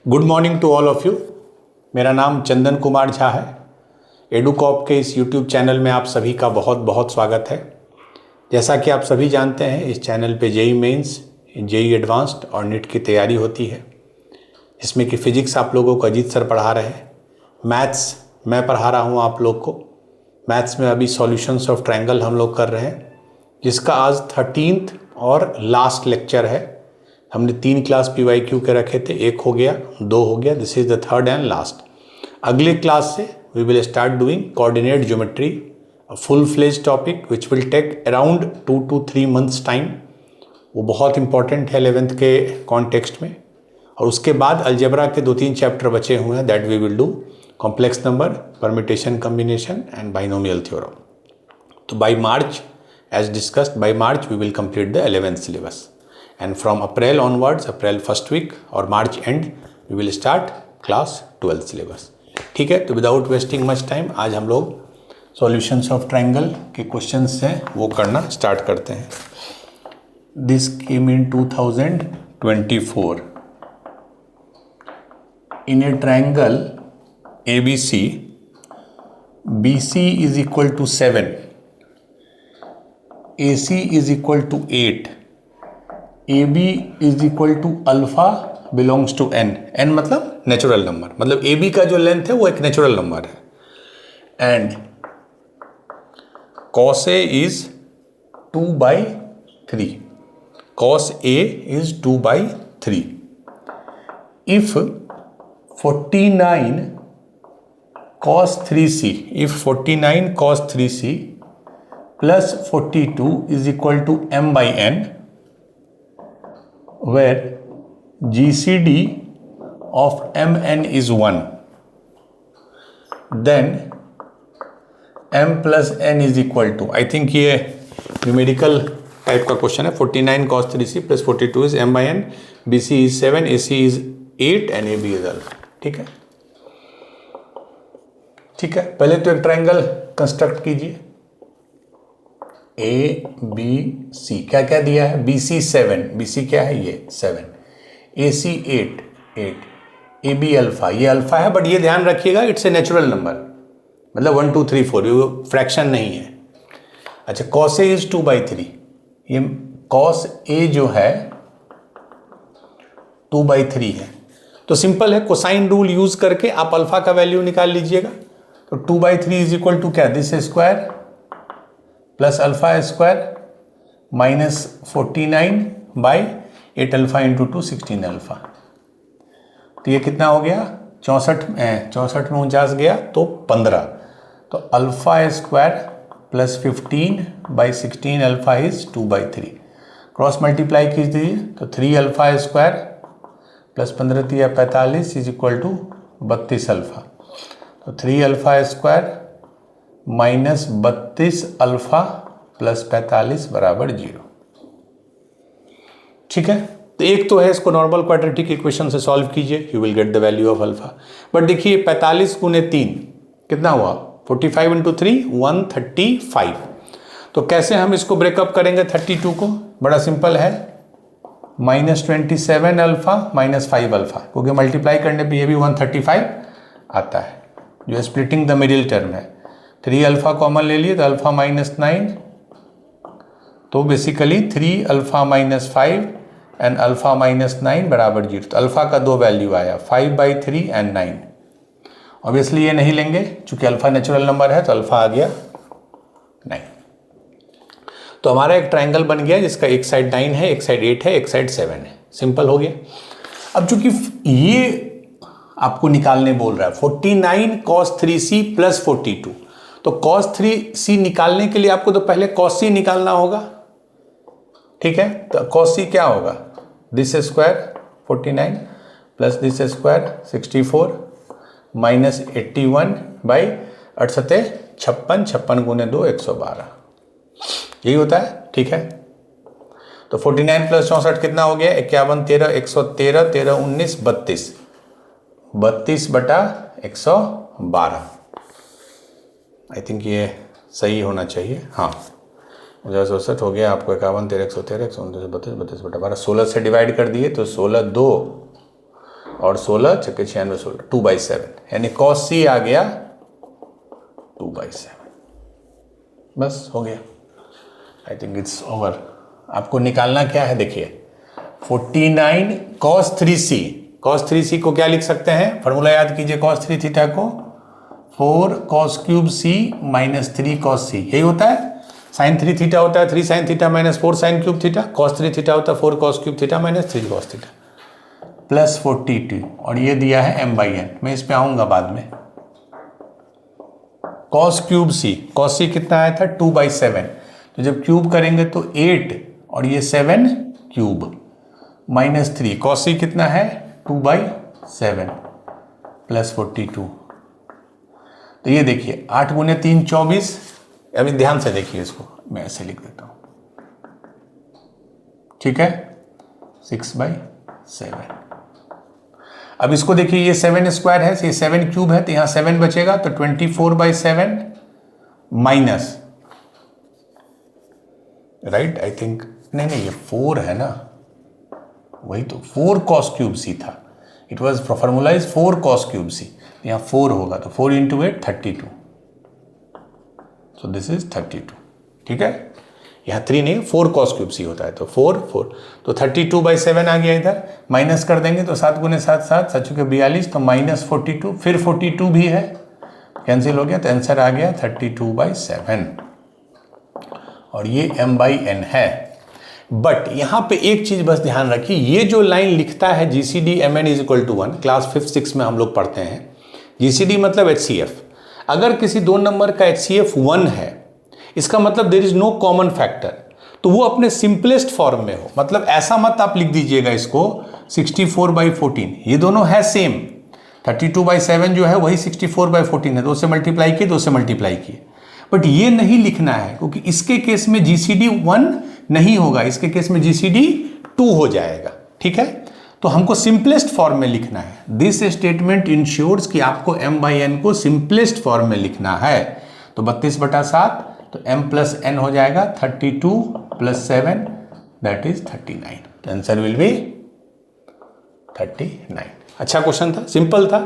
Good morning to all of you. मेरा नाम चंदन कुमार झा है। एडुकॉप के इस यूट्यूब चैनल में आप सभी का बहुत बहुत स्वागत है। जैसा कि आप सभी जानते हैं, इस चैनल पे जेई मेंस, जेई एडवांस्ड और नीट की तैयारी होती है, जिसमें कि फ़िज़िक्स आप लोगों को अजीत सर पढ़ा रहे हैं, मैथ्स मैं पढ़ा रहा हूँ आप लोग को। मैथ्स में अभी सॉल्यूशंस ऑफ ट्रायंगल हम लोग कर रहे हैं, जिसका आज 13th और लास्ट लेक्चर है। हमने 3 क्लास PYQ के रखे थे, 1 हो गया, 2 हो गया, this is the third and last. अगले क्लास से we will start doing coordinate geometry, a full fledge topic which will take around 2 to 3 months time. वो बहुत इंपॉर्टेंट है 11th के कॉन्टेक्स्ट में। और उसके बाद अलजेब्रा के 2-3 चैप्टर बचे हुए हैं, that we will do complex number, permutation combination and binomial theorem. तो by March, as discussed, by March we will complete the 11th syllabus, and from April onwards, April first week और March end, we will start class 12th syllabus। ठीक है, तो without wasting much time आज हम लोग solutions of triangle के questions हैं वो करना स्टार्ट करते हैं। This came in 2024 in A triangle ABC, BC is equal to 7, AC is equal to 8, AB is equal to alpha belongs to n। n मतलब नेचुरल नंबर, मतलब AB का जो लेंथ है वो एक नेचुरल नंबर है। And cos A is 2/3, cos A is 2/3। if 49 cos 3C, if 49 cos 3C plus 42 is equal to m/n, where GCD of mn is 1, then m plus n is equal to, I think ये numerical type का question है। 49 cos 3C plus 42 is m/n, BC is 7, AC is 8 and AB is alpha. ठीक है, ठीक है। पहले तो एक ट्रायंगल कंस्ट्रक्ट कीजिए। ABC क्या क्या दिया है? BC 7, BC क्या है? ये 7, AC 8, AB अल्फा, ये अल्फा है, बट ये ध्यान रखिएगा इट्स ए नेचुरल नंबर, मतलब 1 2 3 4, ये फ्रैक्शन नहीं है। अच्छा, cos A इज 2/3, ये cos A जो है 2/3 है। तो सिंपल है, कोसाइन रूल यूज करके आप अल्फा का वैल्यू निकाल लीजिएगा। तो 2/3 इज इक्वल टू क्या? This square plus alpha square minus 49/8 alpha into 2 16 alpha. तो ये कितना हो गया? 64 में 49 गया तो 15। तो alpha square plus 15/16 alpha is 2/3। Cross multiply कीजिए तो 3 alpha square plus 15 3 45 is equal to 32 alpha. तो 3 alpha square minus 32 alpha plus 45 बराबर 0। ठीक है, तो एक तो है, इसको नॉर्मल क्वाड्रेटिक इक्वेशन से सॉल्व कीजिए, you will get the value of alpha. But देखिए 45 × 3 कितना हुआ? 45 × 3 135। तो कैसे हम इसको ब्रेकअप करेंगे 32 को? बड़ा सिंपल है, -27 अल्फा -5 अल्फा, क्योंकि मल्टीप्लाई करने पे ये भी 135 आता है, जो स्प्लिटिंग द मिडिल टर्म है। 3 अल्फा कॉमन ले लिए तो अल्फा -9, तो बेसिकली 3 अल्फा -5 एंड अल्फा -9 बराबर 0। तो अल्फा का 2 वैल्यू आया, 5/3 एंड 9। ऑब्वियसली ये नहीं लेंगे, चूंकि अल्फा नेचुरल नंबर है तो अल्फा आ गया 9। तो हमारा एक ट्रायंगल बन गया जिसका एक साइड 9 है, एक साइड 8 है, एक साइड 7 है। सिंपल हो गया। अब चूंकि ये आपको निकालने बोल रहा है 49 cos 3C प्लस 42, तो cos 3C निकालने के लिए आपको तो पहले cos C निकालना होगा। ठीक है, तो cos C क्या होगा? This square 49 plus this square 64 minus 81/8 56, 56 × 2 112, यही होता है। ठीक है, तो 49 प्लस 64 कितना हो गया? 51 13 113 13 19 32, 32/112। आई थिंक ये सही होना चाहिए। हाँ, 67 हो गया आपको। 51 13 113 119 32 32/12, 16 से डिवाइड कर दिए तो 16 2 और 16 छक्के 96 16 2/7, यानी cos c आ गया 2/7। बस हो गया, आई थिंक इट्स ओवर। आपको निकालना क्या है, देखिए 49 cos 3c। cos 3c को क्या लिख सकते हैं, फॉर्मूला याद कीजिए cos 3 थीटा को 4 cos cube c minus 3 cos c, यही होता है। साइन 3 थीटा होता है 3 sine theta minus 4 sine cube theta, cos 3 theta होता है 4 cos cube theta minus 3 cos theta, plus 42, और ये दिया है m/n। मैं इस पे आऊंगा बाद में। cos cube c, cos c कितना आया था 2/7, तो जब क्यूब करेंगे तो 8 और ये 7 क्यूब माइनस 3, cos c कितना है 2/7 प्लस 42। तो ये देखिए 8 गुने 3 24। अभी ध्यान से देखिए इसको, मैं ऐसे लिख देता हूं, ठीक है 6/7। अब इसको देखिए ये 7 स्क्वायर है, ये 7 क्यूब है, तो यहां 7 बचेगा, तो 24/7 माइनस, राइट आई थिंक, नहीं ये 4 है ना, वही तो 4 cos क्यूब c था, it was formula is 4 cos cube c, यहाँ 4 होगा, तो 4 इंटू 8 32, सो दिस इज 32, ठीक है। यहाँ 3 नहीं 4 cos क्यूब c होता है, तो 4 तो 32/7 आ गया। इधर माइनस कर देंगे तो 7 गुने 7 7 7 चुके 42, तो माइनस 42, फिर 42 भी है, कैंसिल हो गया, तो आंसर आ गया 32/7, और ये m/n है। बट यहाँ पे एक चीज बस ध्यान रखिए, ये जो लाइन लिखता है GCD mn = 1, क्लास 5 6 में हम लोग पढ़ते हैं, GCD मतलब HCF। अगर किसी 2 नंबर का HCF 1 है, इसका मतलब there is no common factor, तो वो अपने सिंपलेस्ट फॉर्म में हो। मतलब ऐसा मत आप लिख दीजिएगा इसको 64/14, ये दोनों है सेम, 32/7 जो है वही 64/14 है, 2 से मल्टीप्लाई किए 2 से मल्टीप्लाई किए, बट ये नहीं लिखना है, क्योंकि इसके केस में GCD 1 नहीं होगा, इसके केस में GCD 2 हो जाएगा, ठीक है। तो हमको सिंपलेस्ट फॉर्म में लिखना है। दिस स्टेटमेंट इंश्योर्स कि आपको m/n को सिंपलेस्ट फॉर्म में लिखना है। तो 32/7, तो m + n हो जाएगा 32 + 7 दैट इज 39, तो आंसर विल बी 39। अच्छा क्वेश्चन था, सिंपल था।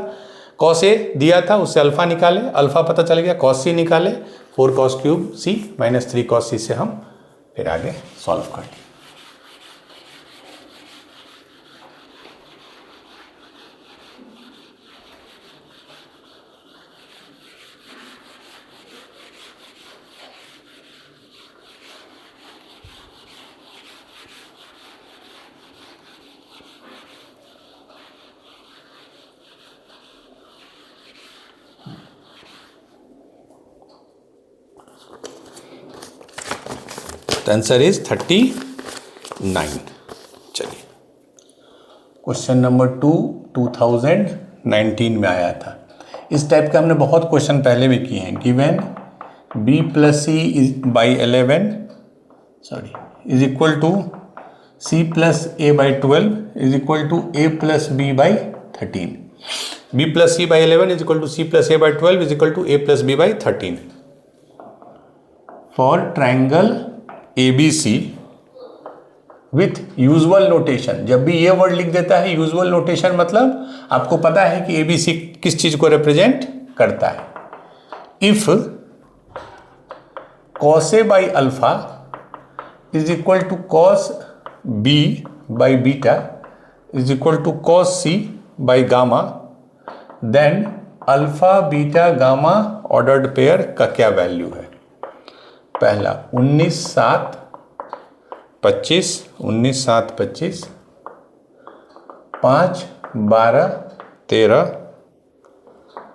cos a दिया था, उससे अल्फा निकाले, अल्फा पता चल गया, cos c निकाले, 4 cos cube c minus 3 cos c से हम फिर आगे सॉल्व कर लिए। Answer is 39। चलिए क्वेश्चन नंबर 2 2019 में आया था। इस टाइप का हमने बहुत क्वेश्चन पहले भी किए हैं। Given b + c /11 is equal to c + a/12 is equal to a + b/13। b + c /11 is equal to c + a/12 is equal to a + b/13 for triangle ABC with usual notation. जब भी ये word लिख देता है usual notation, मतलब आपको पता है कि ABC किस चीज को रिप्रेजेंट करता है। If cos A by alpha is equal to cos B by beta is equal to cos C by gamma, then alpha beta gamma ordered pair का क्या वैल्यू है। पहला 19 7 25 19 7 25 5 12 13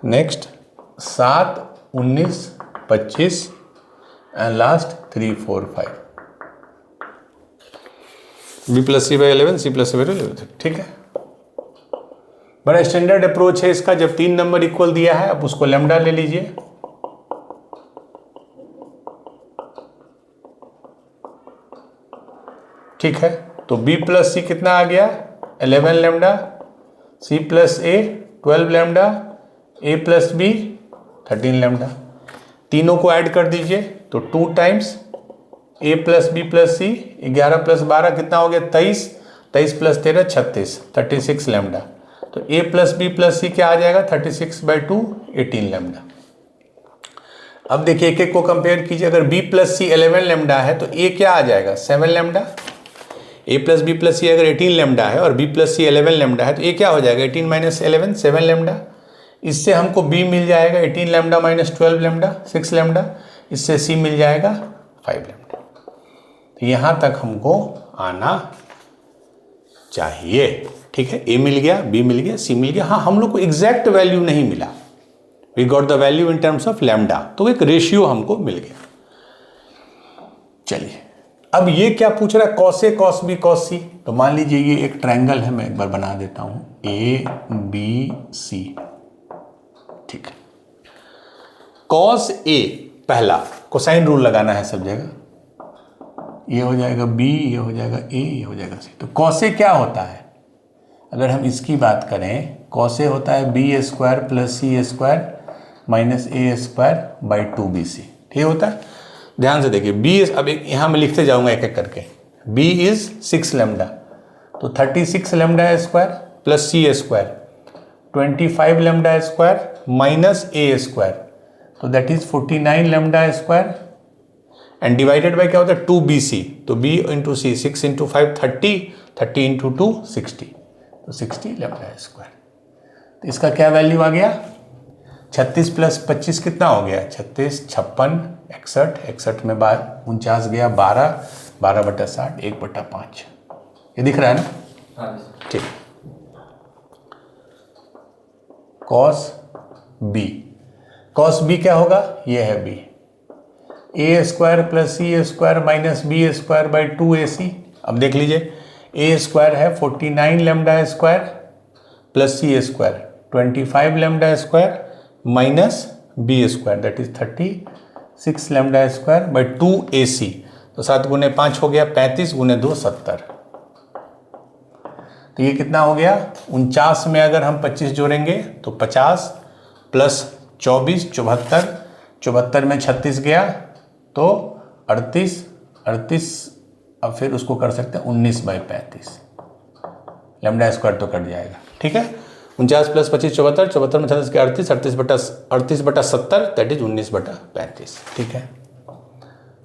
next 7 19 25 and last 3 4 5। b + c /11 c + a /11, ठीक है। बड़ा standard approach है इसका। जब 3 नंबर इक्वल दिया है अब उसको लैम्डा ले लीजिए, ठीक है। तो b + c कितना आ गया 11 lambda, c + a 12 lambda, a + b 13 lambda. तीनों को ऐड कर दीजिए तो 2 टाइम्स a + b + c 11 + 12 कितना हो गया 23, 23 + 13 36, 36 लैम्डा। तो a प्लस बी प्लस सी क्या आ जाएगा 36/2 18 लैम्डा। अब देखिए एक एक को कंपेयर कीजिए, अगर b प्लस सी 11 लैम्डा है तो a क्या आ जाएगा 7 lambda. a plus B plus C अगर 18 लैम्डा है और b प्लस सी 11 लैम्डा है तो a क्या हो जाएगा 18 माइनस 11 7 लैम्डा। इससे हमको b मिल जाएगा 18 लैम्डा माइनस 12 लैम्डा 6 लैम्डा। इससे c मिल जाएगा 5 लैम्डा। तो यहाँ तक हमको आना चाहिए, ठीक है। a मिल गया, b मिल गया, c मिल गया। हाँ, हम लोग को एग्जैक्ट वैल्यू नहीं मिला, we got the value in terms of lambda, तो एक रेशियो हमको मिल गया। चलिए अब ये क्या पूछ रहा है cos A cos B cos सी। तो मान लीजिए ये एक ट्रायंगल है, मैं एक बार बना देता हूं ए बी सी, ठीक है। कॉस ए पहला कोसाइन रूल लगाना है सब जगह, ये हो जाएगा b, ये हो जाएगा a, ये हो जाएगा c। तो कॉस ए क्या होता है, अगर हम इसकी बात करें कॉस ए होता है b square plus C square minus a square by 2bc, ठीक होता है। ध्यान से देखिए b, अब यहाँ मैं लिखते जाऊंगा एक एक करके। b इज 6 लैम्डा, तो 36 lambda square plus C square 25 lambda square minus a square, तो that is 49 lambda square and divided by क्या होता है 2bc, तो b into C 6 into 5 30, 30 into 2 60, तो 60 लैम्डा स्क्वायर। तो इसका क्या वैल्यू आ गया 36 प्लस 25 कितना हो गया 36, 56, 61, 61 में 49 गया 12, 12/60 1/5। ये दिख रहा है ना, ठीक। कॉस बी, कॉस बी क्या होगा, ये है B, A square plus C square minus B square by 2ac। अब देख लीजिए ए स्क्वायर है 49 lambda square plus C square 25 lambda square minus B square that is 36 lambda square by 2ac। तो 7 गुने 5 हो गया 35, गुने 2 70। तो ये कितना हो गया 49 में अगर हम 25 जोड़ेंगे तो 50 प्लस 24 74, 74 में 36 गया तो 38, 38 अब फिर उसको कर सकते हैं 19/35, लैम्डा स्क्वायर तो कट जाएगा, ठीक है। 49 प्लस 25 74, 74 में 36 के 38, 38/70 दैट इज 19/35, ठीक है।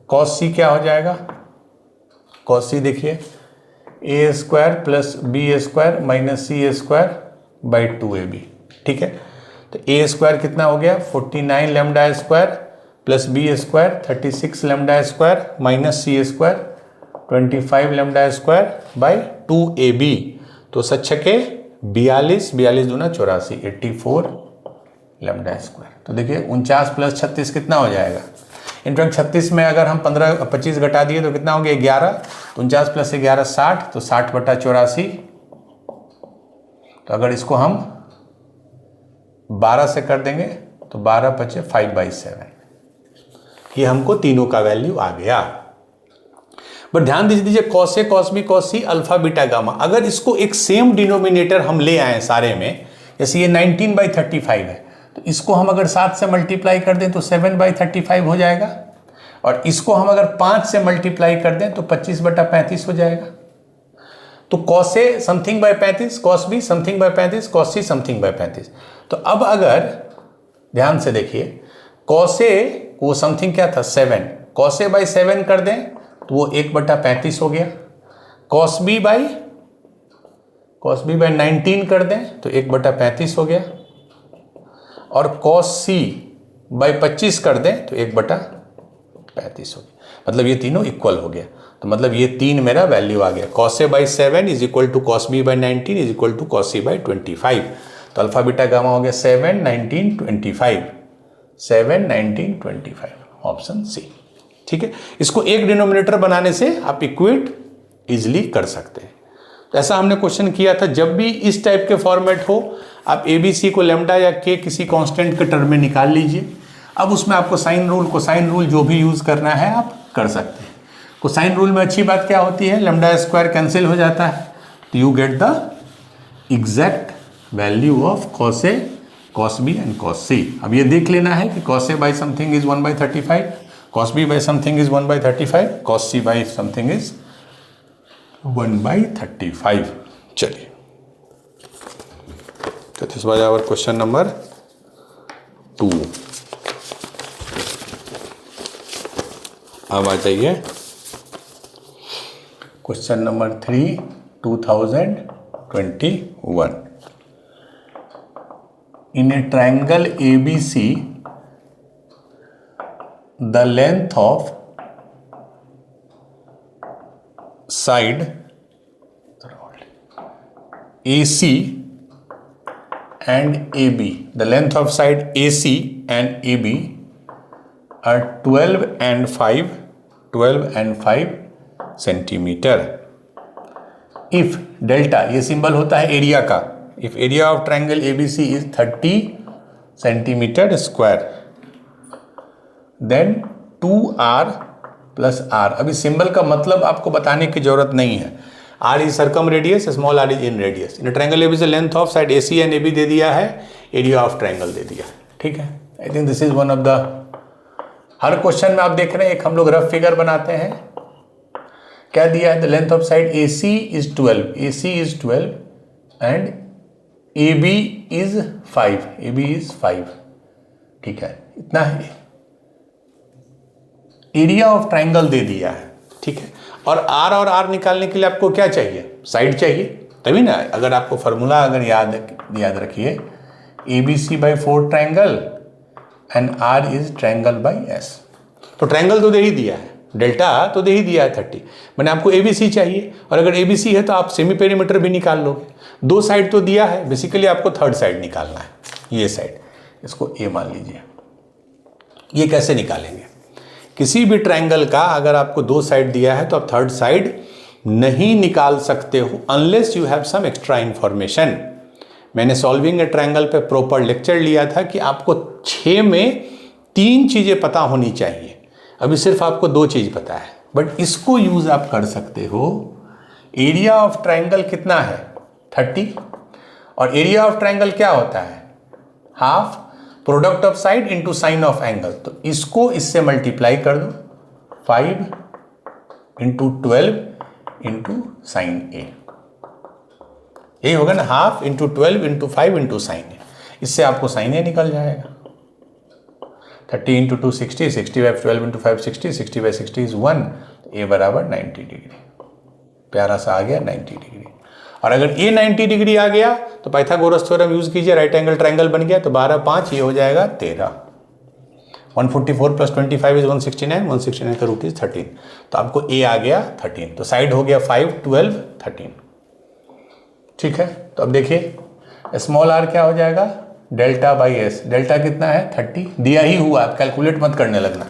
कॉस सी क्या हो जाएगा, कॉस सी देखिए A square plus B square minus C square by 2ab, ठीक है। तो ए स्क्वायर कितना हो गया 49 lambda square plus B square 36 lambda square minus C square 25 lambda square by 2ab। तो सच के 42, 42 दूना 84, 84 लैम्डा स्क्वायर। तो देखिए 49 प्लस 36 कितना हो जाएगा, इनफैक्ट 36 में अगर हम 25 घटा दिए तो कितना हो गया 11, 49 प्लस 11 60, तो 60/84। तो अगर इसको हम 12 से कर देंगे तो 12 बचे 5/7। ये हमको तीनों का वैल्यू आ गया। बट ध्यान दीजिए cos A cos B cos C alpha beta gamma, अगर इसको एक सेम डिनोमिनेटर हम ले आए सारे में, जैसे ये 19/35 है तो इसको हम अगर 7 से मल्टीप्लाई कर दें तो 7/35 हो जाएगा, और इसको हम अगर 5 से मल्टीप्लाई कर दें तो 25/35 हो जाएगा। तो cos A something bye 35, cos be something bye 35, cos see something bye 35। तो अब अगर ध्यान से देखिए कॉस ए वो समथिंग क्या था 7, कॉस ए बाई 7 कर दें तो वो 1/35 हो गया। कॉस बी बाई 19 कर दें तो 1/35 हो गया, और कॉस सी बाई 25 कर दें तो 1/35 हो गया। मतलब ये तीनों इक्वल हो गया। तो मतलब ये 3 मेरा वैल्यू आ गया, cos A by 7 is equal to cos B by 19 is equal to cos C by 25। तो अल्फा बीटा गामा हो गया 7 19 25, 7 19 25, ऑप्शन सी, ठीक है। इसको एक डिनोमिनेटर बनाने से आप इक्वेट इजिली कर सकते हैं। तो ऐसा हमने क्वेश्चन किया था, जब भी इस टाइप के फॉर्मेट हो आप ए बी सी को लैम्डा या के किसी कांस्टेंट के टर्म में निकाल लीजिए। अब उसमें आपको साइन रूल कोसाइन रूल जो भी यूज़ करना है आप कर सकते हैं। कोसाइन रूल में अच्छी बात क्या होती है, लैम्डा स्क्वायर कैंसिल हो जाता है, तो you get the exact value of cos A cos B and cos C. अब ये देख लेना है कि cos A by something is 1/35, cos B by something is 1/35, cos C by something is 1/35। चलिए this was our question number 2। अब आ जाइए question number 3, 2021। In a triangle ABC, the length of side AC and AB, the length of side AC and AB are 12 and 5 centimetre. If delta, ये symbol होता है area का, if area of triangle ABC is 30 centimetre square, then 2R plus R। अभी symbol का मतलब आपको बताने की जरूरत नहीं है। R is circumradius, small r is inradius. In triangle ABC length of side AC and AB दे दिया है, एरिया ऑफ ट्राइंगल दे दिया है। ठीक है, I think this is one of the, her question में आप देख रहे हैं एक हम लोग रफ फिगर बनाते हैं। क्या दिया है? The length of side AC is 12, AC is 12 and AB is 5, AB is 5। ठीक है, इतना है। एरिया ऑफ ट्राइंगल दे दिया है। ठीक है, और R निकालने के लिए आपको क्या चाहिए? साइड चाहिए, तभी ना। अगर आपको फॉर्मूला अगर याद रखिए, ABC/4 triangle and R is triangle by S। तो ट्राइंगल तो दे ही दिया है, डेल्टा तो दे ही दिया है 30, मैंने आपको ABC चाहिए, और अगर ABC है तो आप सेमी पेरीमीटर भी निकाल लोगे। 2 साइड तो दिया है, बेसिकली आपको थर्ड साइड निकालना है, ये साइड, इसको A मान लीजिए। ये कैसे निकालेंगे? किसी भी ट्राइंगल का अगर आपको 2 साइड दिया है तो आप थर्ड साइड नहीं निकाल सकते हो unless you have some extra information. मैंने सॉल्विंग ए ट्राइंगल पे प्रॉपर लेक्चर लिया था कि आपको 6 में 3 चीज़ें पता होनी चाहिए। अभी सिर्फ आपको 2 चीज़ पता है, बट इसको यूज़ आप कर सकते हो। एरिया ऑफ ट्राइंगल कितना है? 30, और एरिया ऑफ ट्राइंगल क्या होता है? Half product of side into sine of angle. तो इसको इससे मल्टीप्लाई कर दो, 5 इंटू 12 इंटू साइन ए, यही होगा ना, half into 12 into 5 into sine A. इससे आपको साइन ए निकल जाएगा। 30 इंटू 2 60, 60/12 इंटू 5 60, 60/60 इज 1, ए बराबर 90 डिग्री। प्यारा सा आ गया 90 डिग्री। और अगर ए 90 डिग्री आ गया तो पाइथागोरस थ्योरम यूज कीजिए, राइट एंगल ट्राइंगल बन गया। तो 12 5 ये हो जाएगा 13। 144 प्लस 25 इज 169, 169 का रूट इज 13। तो आपको ए आ गया 13, तो साइड हो गया 5, 12, 13। ठीक है, तो अब देखिए स्मॉल r क्या हो जाएगा? Delta by S. डेल्टा कितना है? 30 दिया ही हुआ, आप कैलकुलेट मत करने लगना।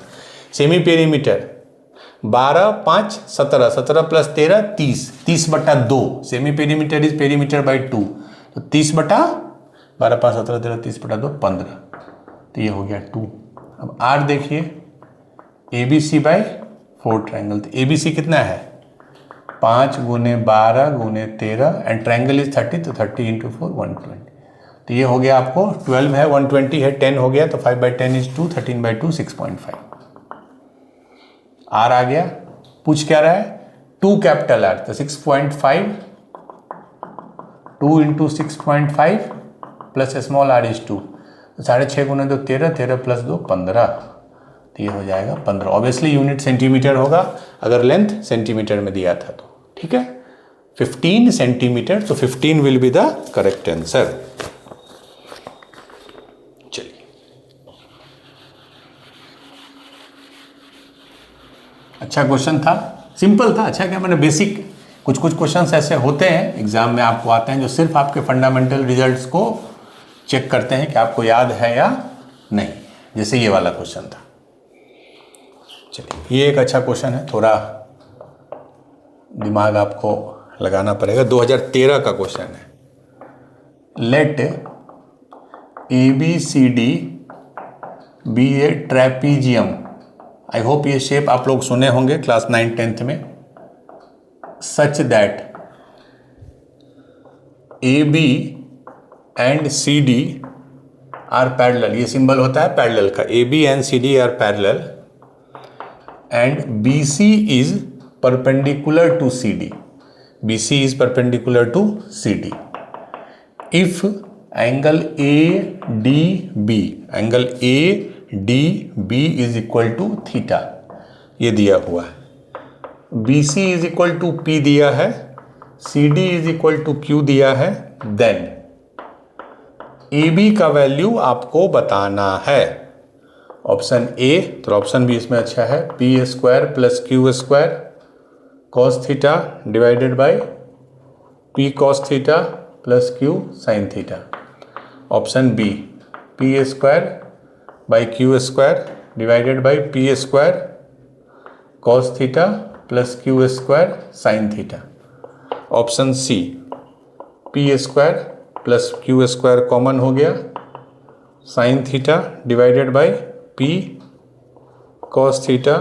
Semi perimeter 12 5 17, 17 plus 13 30, 30/2। Semi perimeter is perimeter by 2, तो 30/12 5 17 13 30/2 15। तो ये हो गया 2। अब R देखिए, ABC/4 ट्राइंगल। तो ABC कितना है? 5 गुने 12 गुने 13 एंड ट्राइंगल इज 30, तो 30 इंटू 4 120। तो ये हो गया आपको 12 है, 120 है, 10 हो गया, तो 5/10 इज 2, 13/2 6.5। R आ गया। पूछ क्या रहा है? 2 कैपिटल R, तो 6.5, 2 into 6.5 plus small r is 2, तो 6.5 गुने 2 13, 13 प्लस 2 15। तो ये हो जाएगा 15। ऑब्वियसली यूनिट सेंटीमीटर होगा अगर लेंथ सेंटीमीटर में दिया था तो। ठीक है, 15 सेंटीमीटर, तो 15 will be the correct answer. चलिए, अच्छा क्वेश्चन था, सिंपल था। अच्छा क्या, मैंने बेसिक कुछ क्वेश्चंस ऐसे होते हैं एग्जाम में आपको आते हैं जो सिर्फ आपके फंडामेंटल रिजल्ट्स को चेक करते हैं कि आपको याद है या नहीं, जैसे ये वाला क्वेश्चन था। चलिए, ये एक अच्छा क्वेश्चन है, थोड़ा दिमाग आपको लगाना पड़ेगा। 2013 का क्वेश्चन है। Let ABCD be a trapezium. I hope ये शेप आप लोग सुने होंगे क्लास 9 10th में। Such that AB and CD are parallel. ये सिंबल होता है पैरेलल का। AB and CD are parallel and BC is perpendicular to CD। BC is perpendicular to CD. If angle A D B, angle A D B is equal to theta, ये दिया हुआ है। B C is equal to P दिया है, C D is equal to Q दिया है। Then A B का value आपको बताना है। ऑप्शन ए, तो ऑप्शन बी इसमें अच्छा है, P square plus Q square cos theta divided by P cos theta plus Q sine theta. Option B, P square by Q square divided by P square cos theta plus Q square sine theta. Option C, P square plus Q square common हो गया, sine theta divided by P cos theta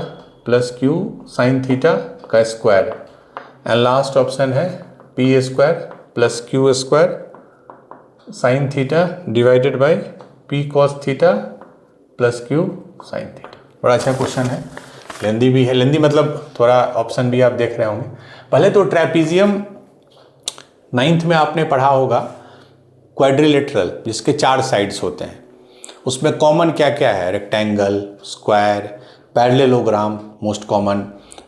plus Q sine theta का square. And last option है P square plus Q square sine theta divided by P cos theta plus Q sine theta. बड़ा अच्छा question है, लेंदी भी है, लेंदी मतलब थोड़ा option भी आप देख रहे होंगे। पहले तो ट्रेपीजियम 9th में आपने पढ़ा होगा, क्वाड्रिलेटरल जिसके 4 साइड्स होते हैं, उसमें कॉमन क्या क्या है, rectangle, square, parallelogram most common,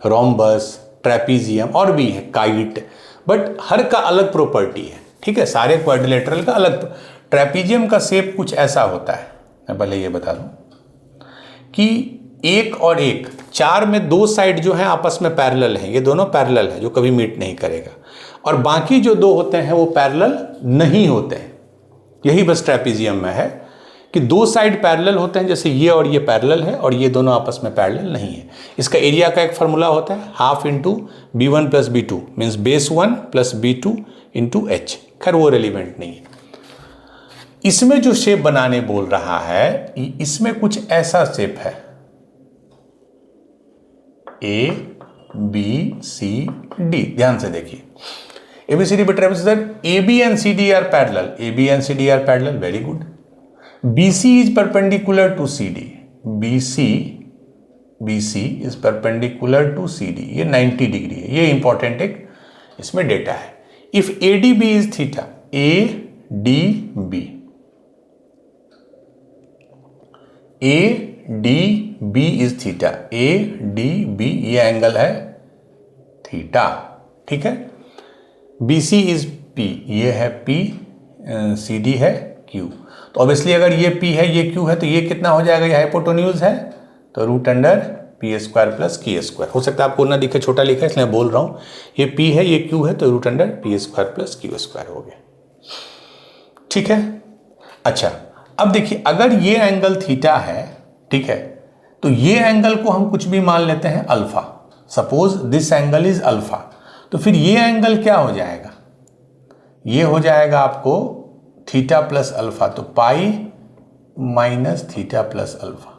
rhombus, trapezium और भी है, काइट, बट हर का अलग प्रॉपर्टी है, ठीक है, सारे क्वाड्रिलेटरल का अलग। ट्रेपीजियम का शेप कुछ ऐसा होता है, मैं पहले ये बता दूं कि एक और एक, 4 में 2 साइड जो हैं आपस में पैरेलल हैं, ये दोनों पैरेलल है जो कभी मीट नहीं करेगा, और बाकी जो 2 होते हैं वो पैरेलल नहीं होते हैं। यही बस ट्रेपीजियम में है कि 2 साइड पैरेलल होते हैं, जैसे ये और ये पैरेलल है और ये दोनों आपस में पैरेलल नहीं है। इसका एरिया का एक फार्मूला होता है, half into b1 plus b2 means base 1 plus b2 into H. खैर वो रेलिवेंट नहीं है। इसमें जो शेप बनाने बोल रहा है, इसमें कुछ ऐसा शेप है, ए बी सी डी, ध्यान से देखिए, ABCD A B and CD are parallel. A B and CD are parallel. Very good. BC is perpendicular to CD. BC is perpendicular to CD. ये 90 डिग्री है, ये इंपॉर्टेंट एक इसमें data है। If ADB is theta, ADB is theta, ADB ये angle है theta, ठीक है। BC इज P, ये है P, CD है Q। तो ऑब्वियसली अगर ये P है ये Q है तो ये कितना हो जाएगा, ये हाइपोटेन्यूज है, तो root under P square plus Q square. हो सकता है आपको ना दिखे, छोटा लिखा है इसलिए बोल रहा हूँ, ये P है ये Q है, तो root under P square plus Q square हो गया, ठीक है। अच्छा, अब देखिए अगर ये एंगल थीटा है, ठीक है, तो ये एंगल को हम कुछ भी मान लेते हैं alpha. Suppose this angle is alpha, तो फिर ये एंगल क्या हो जाएगा, ये हो जाएगा आपको थीटा प्लस अल्फा, तो पाई माइनस थीटा प्लस अल्फा,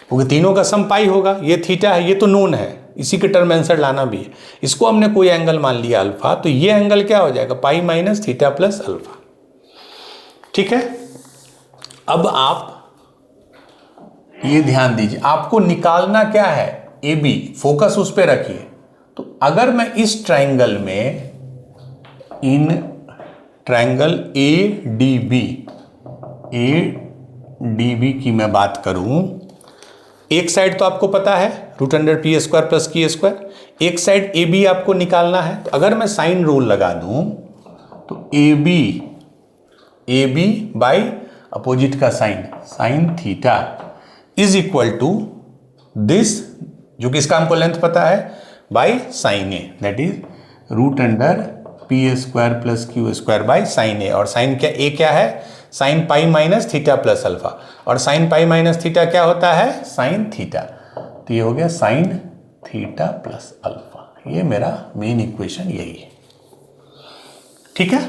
क्योंकि तीनों का सम पाई होगा। ये थीटा है, ये तो नोन है, इसी के टर्म आंसर लाना भी है। इसको हमने कोई एंगल मान लिया अल्फा, तो ये एंगल क्या हो जाएगा, पाई माइनस थीटा प्लस अल्फा, ठीक है। अब आप ये ध्यान दीजिए, आपको निकालना क्या है, ए बी, फोकस उस पर रखिए। तो अगर मैं इस ट्रायंगल में, in triangle A D B की मैं बात करूं, एक साइड तो आपको पता है root under P square plus Q square, एक साइड ए बी आपको निकालना है। तो अगर मैं साइन रूल लगा दूं तो ए बी बाई अपोजिट का sine theta is equal to this, जो कि इसका हमको लेंथ पता है, by sine A, that is root under P square plus Q square by sine A. और साइन क्या, ए क्या है, sine pi minus theta plus alpha, और साइन पाई माइनस थीटा क्या होता है, साइन थीटा। तो ये हो गया साइन थीटा प्लस अल्फा, ये मेरा मेन इक्वेशन यही है, ठीक है।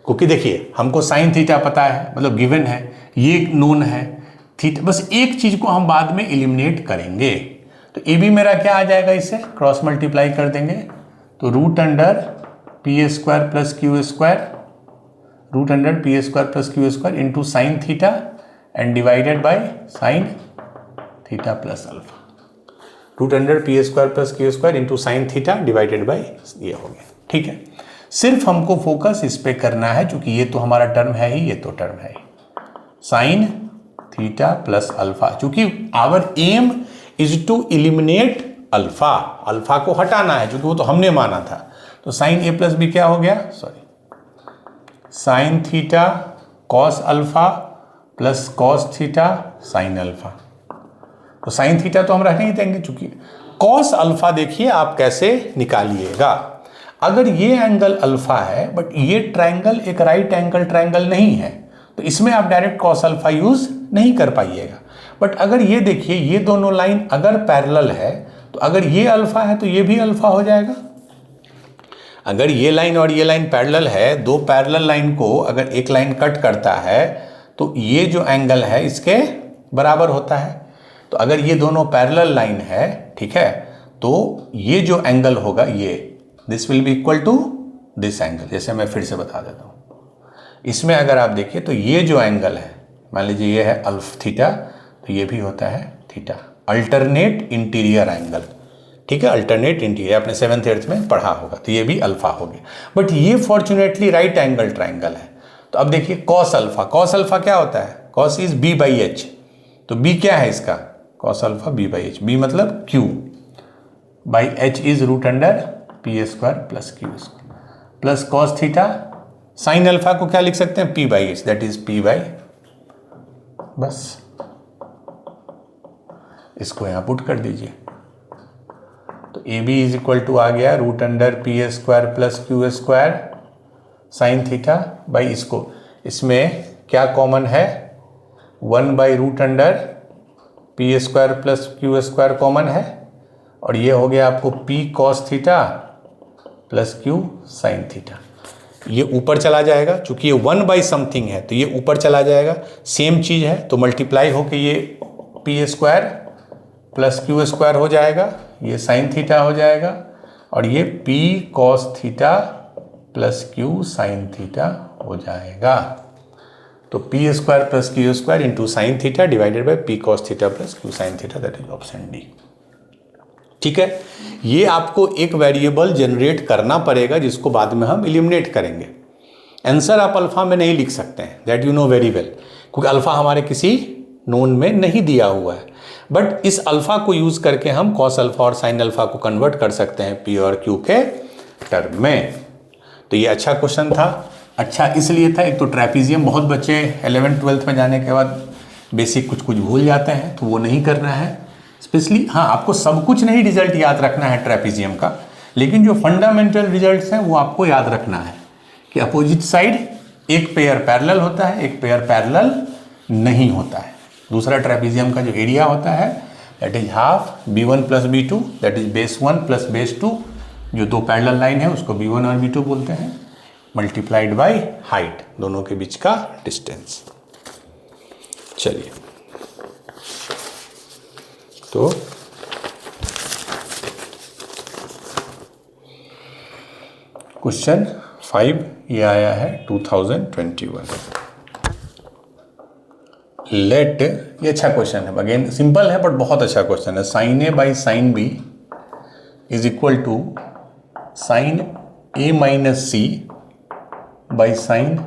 क्योंकि देखिए हमको साइन थीटा पता है, मतलब गिवन है, ये नोन है, थीटा, बस एक चीज को हम बाद में एलिमिनेट करेंगे। तो ए बी मेरा क्या आ जाएगा, इससे क्रॉस मल्टीप्लाई कर देंगे, तो root under P square plus Q square, root under P square plus Q square into sine theta and divided by sine theta plus alpha, root under P square plus Q square into sine theta divided by, ये हो गया, ठीक है। सिर्फ हमको focus इस पे करना है, क्योंकि ये तो हमारा टर्म है ही, ये तो टर्म है ही, साइन थीटा प्लस अल्फा। चूंकि our aim is to eliminate alpha, alpha को हटाना है, क्योंकि वो तो हमने माना था। तो साइन ए प्लस बी क्या हो गया, sorry, sine theta cos alpha plus cos theta sine alpha. तो साइन थीटा तो हम रहने ही देंगे, चूंकि कॉस अल्फा देखिए आप कैसे निकालिएगा। अगर ये एंगल अल्फा है बट ये ट्रायंगल एक राइट एंगल ट्रायंगल नहीं है, तो इसमें आप डायरेक्ट कॉस अल्फा यूज नहीं कर पाइएगा। बट अगर ये देखिए, ये दोनों लाइन अगर पैरेलल है, तो अगर ये अल्फा है तो ये भी अल्फा हो जाएगा। अगर ये लाइन और ये लाइन पैरेलल है, दो पैरेलल लाइन को अगर एक लाइन कट करता है तो ये जो एंगल है इसके बराबर होता है। तो अगर ये दोनों पैरेलल लाइन है, ठीक है, तो ये जो एंगल होगा ये, this will be equal to this angle. जैसे मैं फिर से बता देता हूँ, इसमें अगर आप देखिए तो ये जो एंगल है, मान लीजिए ये है अल्फ थीटा, तो ये भी होता है थीटा, अल्टरनेट इंटीरियर एंगल, ठीक है, अल्टरनेट इंटीरियर आपने 7th 8th में पढ़ा होगा, तो ये भी अल्फा हो गया। बट ये फॉर्चुनेटली राइट एंगल ट्राइंगल है। तो अब देखिए कॉस अल्फा, कॉस अल्फा क्या होता है, cos is B by H. तो बी क्या है इसका, cos alpha B by H, B मतलब Q by H is root under P square plus Q square plus cos theta. Sine alpha को क्या लिख सकते हैं, P by H, that is P by, बस इसको यहां पुट कर दीजिए। तो A B is equal to आ गया root under P square plus Q square sine theta by, इसको, इसमें क्या कॉमन है, 1 by root under P square plus Q square common है, और ये हो गया आपको P cos theta plus Q sine theta. ये ऊपर चला जाएगा, चूंकि ये 1 बाई समथिंग है तो ये ऊपर चला जाएगा, सेम चीज़ है, तो मल्टीप्लाई होकर ये P square plus Q square हो जाएगा, ये साइन थीटा हो जाएगा, और ये P cos theta plus Q sine theta हो जाएगा। तो P square plus Q square into sine theta divided by P cos theta plus Q sine theta, that is option D. ठीक है, ये आपको एक वेरिएबल जनरेट करना पड़ेगा जिसको बाद में हम एलिमिनेट करेंगे। आंसर आप अल्फा में नहीं लिख सकते हैं, that you know very well, क्योंकि अल्फा हमारे किसी नोन में नहीं दिया हुआ है। बट इस अल्फा को यूज करके हम कॉस अल्फा और साइन अल्फा को कन्वर्ट कर सकते हैं पी और क्यू के टर्म में। तो ये अच्छा क्वेश्चन था। अच्छा इसलिए था, एक तो ट्रेपीजियम बहुत बच्चे 11th 12th में जाने के बाद बेसिक कुछ कुछ भूल जाते हैं, तो वो नहीं करना है स्पेशली। हाँ, आपको सब कुछ नहीं रिजल्ट याद रखना है ट्रेपीजियम का, लेकिन जो फंडामेंटल रिजल्ट्स हैं वो आपको याद रखना है कि अपोजिट साइड एक पेयर पैरेलल होता है, एक पेयर पैरेलल नहीं होता है। दूसरा ट्रेपीजियम का जो एरिया होता है that is half b1 plus b2, that is base 1 plus base 2, जो दो पैरेलल लाइन है उसको b1 और b2 बोलते हैं, मल्टीप्लाइड बाय हाइट, दोनों के बीच का डिस्टेंस। चलिए, तो क्वेश्चन 5 ये आया है 2021। लेट, ये अच्छा क्वेश्चन है, अगेन सिंपल है बट बहुत अच्छा क्वेश्चन है। Sine A by sine B is equal to sine A minus C by sine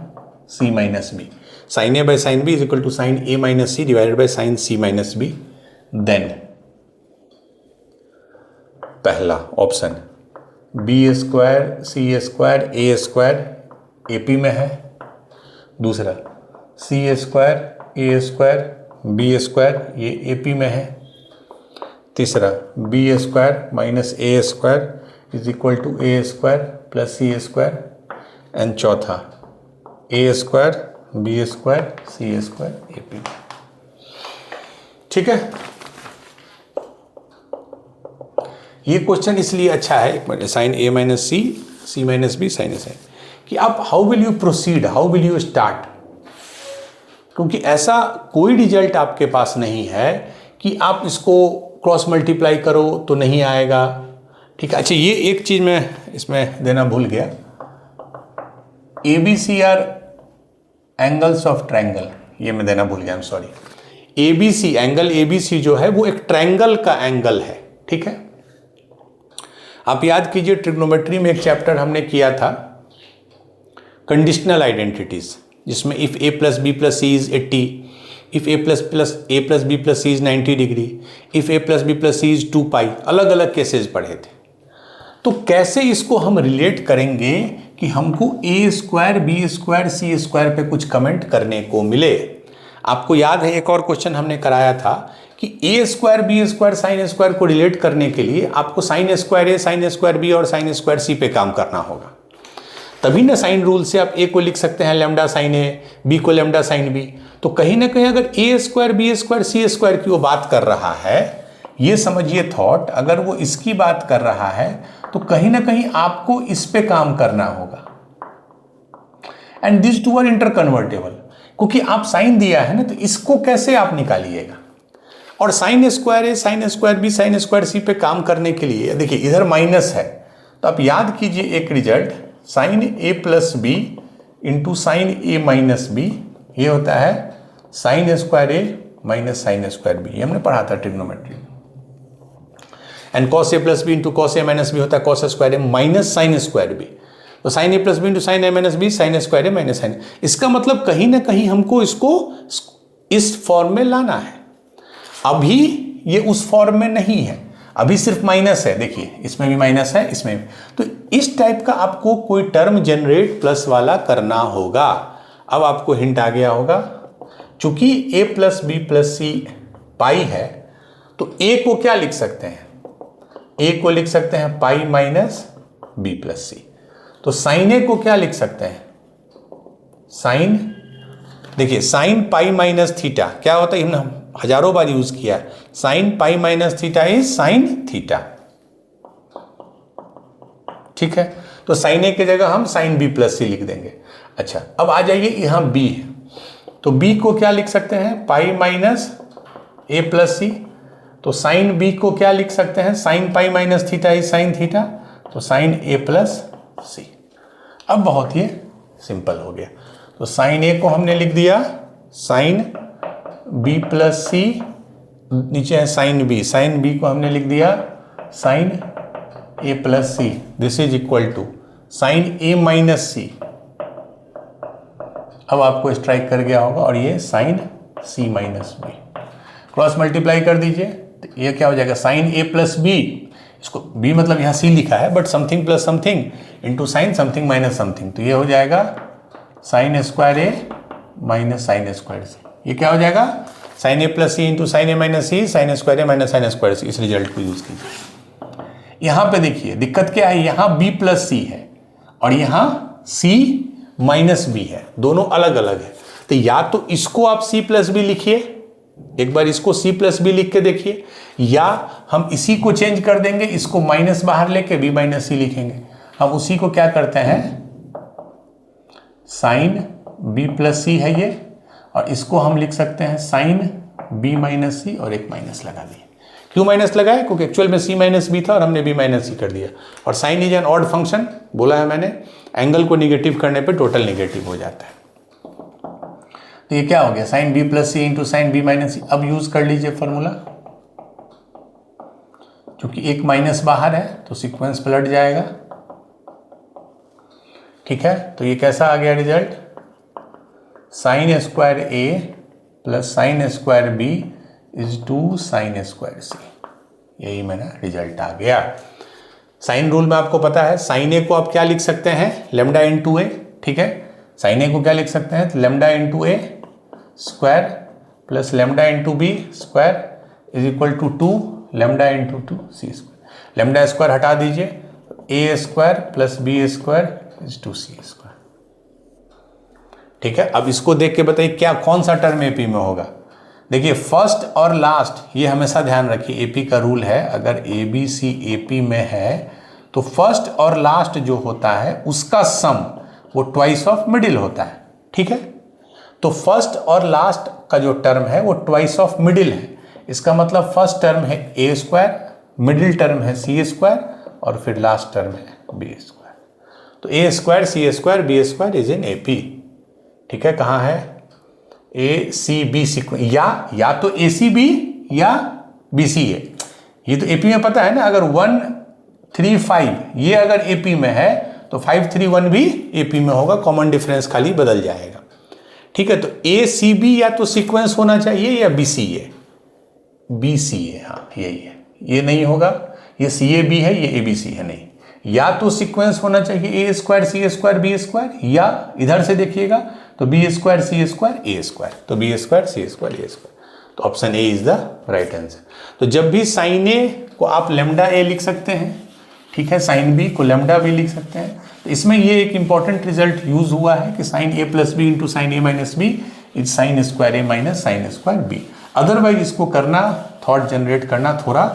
C minus B. Sine A by sine B is equal to sine A minus C divided by sine C minus B. Then पहला option B square C square A square A P में है, दूसरा C square A square B square ये A P में है, तीसरा B square minus A square is equal to A square plus C square, and चौथा A square B square C square A P. ठीक है, ये क्वेश्चन इसलिए अच्छा है, sine A minus C, C minus B sine A sine, कि आप how will you proceed, how will you start, क्योंकि ऐसा कोई रिजल्ट आपके पास नहीं है कि आप इसको क्रॉस मल्टीप्लाई करो तो नहीं आएगा। ठीक है, अच्छा ये एक चीज़ मैं इसमें देना भूल गया, A B C are angles of triangle, ये मैं देना भूल गया, I am sorry. A B C angle, A B C जो है वो एक ट्रायंगल का एंगल है। ठीक है, आप याद कीजिए ट्रिग्नोमेट्री में एक चैप्टर हमने किया था कंडीशनल आइडेंटिटीज, जिसमें if A plus B plus C is 80, if A plus B plus C is 90 degree, if A plus B plus C is 2 pi, अलग अलग केसेस पढ़े थे। तो कैसे इसको हम रिलेट करेंगे कि हमको ए square B square C square पे कुछ कमेंट करने को मिले। आपको याद है एक और क्वेश्चन हमने कराया था कि A square B square sine square को रिलेट करने के लिए आपको sine square A, sine square B और साइन स्क्वायर सी पे काम करना होगा। तभी ना साइन रूल से आप ए को लिख सकते हैं लैम्डा साइन ए, बी को लैम्डा साइन बी। तो कहीं ना कहीं अगर ए square B square C square की वो बात कर रहा है, ये समझिए थॉट, अगर वो इसकी बात कर रहा है तो कहीं ना कहीं आपको इस पे काम करना होगा। And this two are interconvertible, क्योंकि आप साइन दिया है ना, तो इसको कैसे आप निकालिएगा। और sine square A, sine square B, sine square C पे काम करने के लिए देखिए इधर माइनस है, तो आप याद कीजिए एक result, sine A plus B into sine A minus B, ये होता है sine square A minus sine square B, ये हमने पढ़ा था trigonometry. And cos A plus B into cos A minus B होता है cos square A minus sine square B. तो sine A plus B into sine A minus B, sine square A minus sine. इसका मतलब कहीं ना कहीं हमको इसको इस फॉर्म में लाना है। अभी ये उस फॉर्म में नहीं है, अभी सिर्फ माइनस है, देखिए इसमें भी माइनस है, इसमें भी। तो इस टाइप का आपको कोई टर्म जनरेट प्लस वाला करना होगा। अब आपको हिंट आ गया होगा, चूंकि ए प्लस बी प्लस सी पाई है, तो ए को क्या लिख सकते हैं, ए को लिख सकते हैं पाई माइनस बी प्लस सी। तो साइन ए को क्या लिख सकते हैं, साइन, देखिए साइन पाई माइनस थीटा क्या होता है, हमने हजारों बार यूज किया, sign pi minus theta is sine theta, ठीक है। तो साइन ए की जगह हम साइन बी प्लस सी लिख देंगे। अच्छा, अब आ जाइए यहां बी है, तो बी को क्या लिख सकते हैं, पाई माइनस ए प्लस सी। तो साइन बी को क्या लिख सकते हैं, sign pi minus theta is sine theta, तो साइन ए प्लस सी। अब बहुत ही सिंपल हो गया। तो साइन ए को हमने लिख दिया साइन बी प्लस सी, नीचे है साइन बी को हमने लिख दिया sine A plus C, this is equal to sine A minus C. अब आपको स्ट्राइक कर गया होगा, और ये sine C minus B, cross multiply कर दीजिए, तो ये क्या हो जाएगा, साइन ए प्लस बी, इसको बी मतलब यहाँ सी लिखा है, but something plus something into sine something minus something, तो ये हो जाएगा sine square A minus sine square C. ये क्या हो जाएगा, sine A plus C into sine A minus C, sign square A minus sine square सी। इस result को यूज कीजिए। यहां पे देखिए दिक्कत क्या है, यहां बी प्लस सी है और यहां सी माइनस बी है, दोनों अलग अलग है। तो या तो इसको आप सी प्लस बी लिखिए, एक बार इसको सी प्लस बी लिख के देखिए, या हम इसी को चेंज कर देंगे, इसको माइनस बाहर लेके बी माइनस सी लिखेंगे। हम उसी को क्या करते हैं, साइन बी प्लस सी है ये, और इसको हम लिख सकते हैं साइन बी माइनस सी, और एक माइनस लगा दिए। क्यों माइनस लगाए, क्योंकि एक्चुअल में सी माइनस बी था और हमने बी माइनस सी कर दिया। और sine is an odd function, बोला है मैंने, एंगल को निगेटिव करने पे टोटल निगेटिव हो जाता है। तो ये क्या हो गया, साइन बी प्लस सी into sine B minus C. अब यूज कर लीजिए फॉर्मूला, क्योंकि एक माइनस बाहर है तो सीक्वेंस पलट जाएगा, ठीक है। तो ये कैसा आ गया result, sine square A plus sine square B is two sine square C. यही मेरा रिजल्ट आ गया। साइन रूल में आपको पता है, साइन ए को आप क्या लिख सकते हैं, लेमडा इंटू ए, ठीक है। साइन ए को क्या लिख सकते हैं, lambda into A square plus lambda into B square is equal to 2 lambda into 2 C square. Lambda square हटा दीजिए, A square plus B square is 2 C square, ठीक है। अब इसको देख के बताइए क्या कौन सा टर्म एपी में होगा। देखिए फर्स्ट और लास्ट, ये हमेशा ध्यान रखिए, एपी का रूल है, अगर ए बी सी एपी में है तो फर्स्ट और लास्ट जो होता है उसका सम वो ट्वाइस ऑफ मिडिल होता है, ठीक है। तो फर्स्ट और लास्ट का जो टर्म है वो ट्वाइस ऑफ मिडिल है। इसका मतलब फर्स्ट टर्म है ए स्क्वायर, मिडिल टर्म है सी स्क्वायर, और फिर लास्ट टर्म है बी स्क्वायर। तो A square C square B square is in AP, ठीक है। कहाँ है, ए सी बी सीक्वेंस, या तो ए सी बी या बी सी ए। ये तो एपी में पता है ना, अगर 1 3 5 ये अगर एपी में है तो 531 भी AP में होगा, कॉमन डिफरेंस खाली बदल जाएगा। ठीक है, तो ACB या तो सीक्वेंस होना चाहिए या BCA, हाँ यही है, ये नहीं होगा, ये CAB है, ये ABC है, नहीं, या तो सीक्वेंस होना चाहिए A square C square B square, या इधर से देखिएगा तो B square C square A square, तो B square C square A square, तो option A is the right answer. तो जब भी साइन A को आप लैम्डा A लिख सकते हैं, ठीक है, साइन B को लैम्डा B लिख सकते हैं। तो इसमें ये एक इंपॉर्टेंट रिजल्ट यूज हुआ है कि sine A plus B into sine A minus B is sine square A minus sine square B। Otherwise इसको करना, थॉट जनरेट करना थोड़ा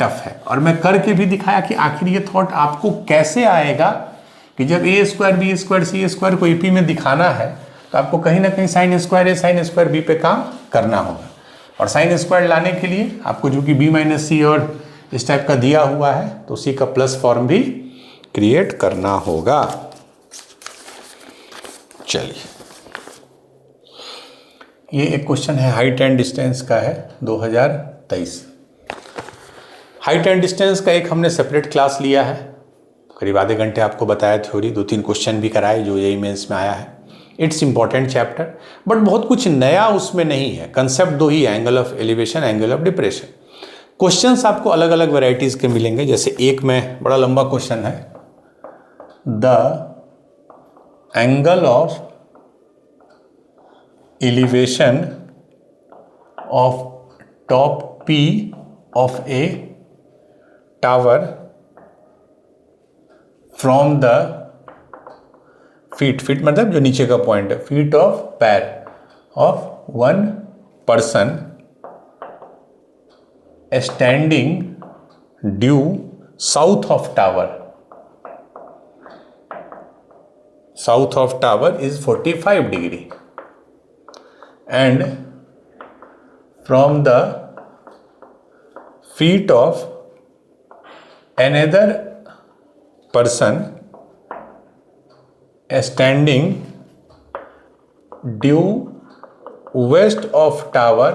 टफ है, और मैं करके भी दिखाया कि आखिर ये थॉट आपको कैसे आएगा कि जब A square B square C square को AP में दिखाना है तो आपको कहीं ना कहीं sign square A sign square B पे काम करना होगा। और साइन स्क्वायर लाने के लिए आपको जो कि B माइनस C और इस टाइप का दिया हुआ है तो उसी का प्लस फॉर्म भी क्रिएट करना होगा। चलिए, ये एक क्वेश्चन है हाइट एंड डिस्टेंस का है 2023। हाइट एंड डिस्टेंस का एक हमने सेपरेट क्लास लिया है, करीब आधे घंटे आपको बताया थ्योरी, 2-3 क्वेश्चन भी कराए जो यही मेंस में आया है। इट्स इंपॉर्टेंट चैप्टर, बट बहुत कुछ नया उसमें नहीं है, कंसेप्ट दो ही, angle of elevation, angle of depression. Questions आपको अलग अलग वैरायटीज के मिलेंगे, जैसे एक में बड़ा लंबा क्वेश्चन है, the angle of elevation of top P of A tower from the feet मतलब जो नीचे का पॉइंट है, feet of pair of one person standing due south of tower is 45 degree and from the feet of another person standing due west of tower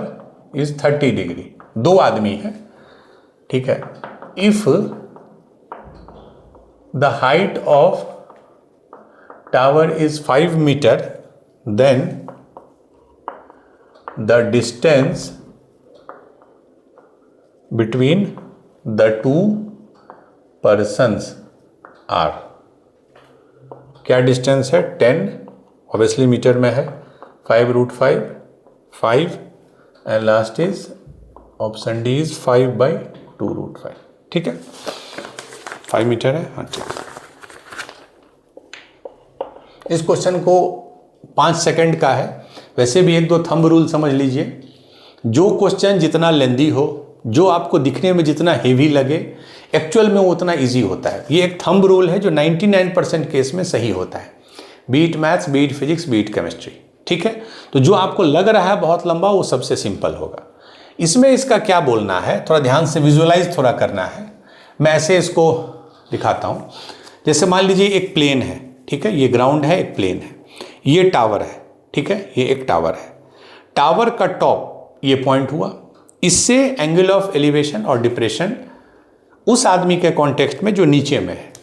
is 30 degree. दो आदमी है, ठीक है। if the height of tower is 5 meter then the distance between the two persons are, क्या distance है 10, obviously metre में है, 5√5 and last is option D is 5/2√5, ठीक है, 5 मीटर है, हाँ ठीक। इस क्वेश्चन को 5 सेकंड का है, वैसे भी 1-2 थंब रूल समझ लीजिए। जो क्वेश्चन जितना लेंदी हो, जो आपको दिखने में जितना हेवी लगे, एक्चुअल में वो उतना इजी होता है। ये एक थंब रूल है जो 99% केस में सही होता है, beat maths, beat physics, beat chemistry, ठीक है। तो जो आपको लग रहा है बहुत लंबा, वो सबसे सिंपल होगा। इसमें इसका क्या बोलना है, थोड़ा ध्यान से विजुअलाइज थोड़ा करना है। मैं ऐसे इसको दिखाता हूँ, जैसे मान लीजिए एक प्लेन है, ठीक है, ये ग्राउंड है, एक प्लेन है, ये टावर है, ठीक है, ये एक टावर है। टावर का टॉप ये पॉइंट हुआ, इससे एंगल ऑफ एलिवेशन और डिप्रेशन उस आदमी के कॉन्टेक्स्ट में जो नीचे में है।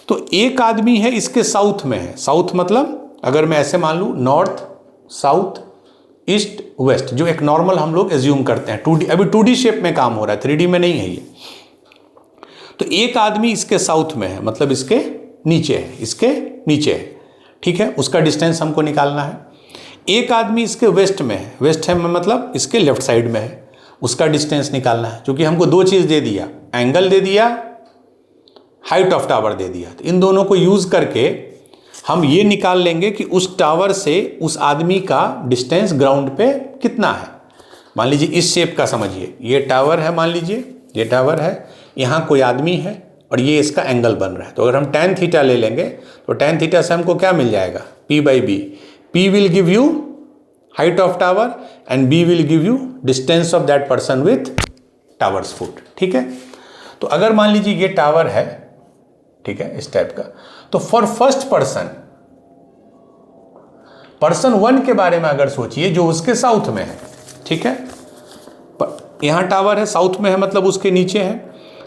तो एक आदमी है इसके साउथ में है, साउथ मतलब अगर मैं ऐसे मान लूँ नॉर्थ, साउथ, ईस्ट, वेस्ट, जो एक नॉर्मल हम लोग एज्यूम करते हैं, 2D, अभी 2D शेप में काम हो रहा है, 3D में नहीं है ये। तो एक आदमी इसके साउथ में है, मतलब इसके नीचे है, इसके नीचे है, ठीक है, उसका डिस्टेंस हमको निकालना है। एक आदमी इसके वेस्ट में है, वेस्ट है मतलब इसके लेफ्ट साइड में है, उसका डिस्टेंस निकालना है। क्योंकि हमको दो चीज़ दे दिया, एंगल दे दिया, हाइट ऑफ टावर दे दिया, तो इन दोनों को यूज़ करके हम ये निकाल लेंगे कि उस टावर से उस आदमी का डिस्टेंस ग्राउंड पे कितना है। मान लीजिए इस शेप का समझिए, ये टावर है, मान लीजिए ये टावर है, यहाँ कोई आदमी है और ये इसका एंगल बन रहा है। तो अगर हम tan थीटा ले लेंगे तो tan थीटा से हमको क्या मिल जाएगा, P/B। P will give you height of tower and B will give you distance of that person with towers foot, ठीक है। तो अगर मान लीजिए ये टावर है, ठीक है, इस टाइप का, तो फॉर फर्स्ट पर्सन 1 के बारे में अगर सोचिए जो उसके साउथ में है, ठीक है, यहाँ टावर है, साउथ में है मतलब उसके नीचे है।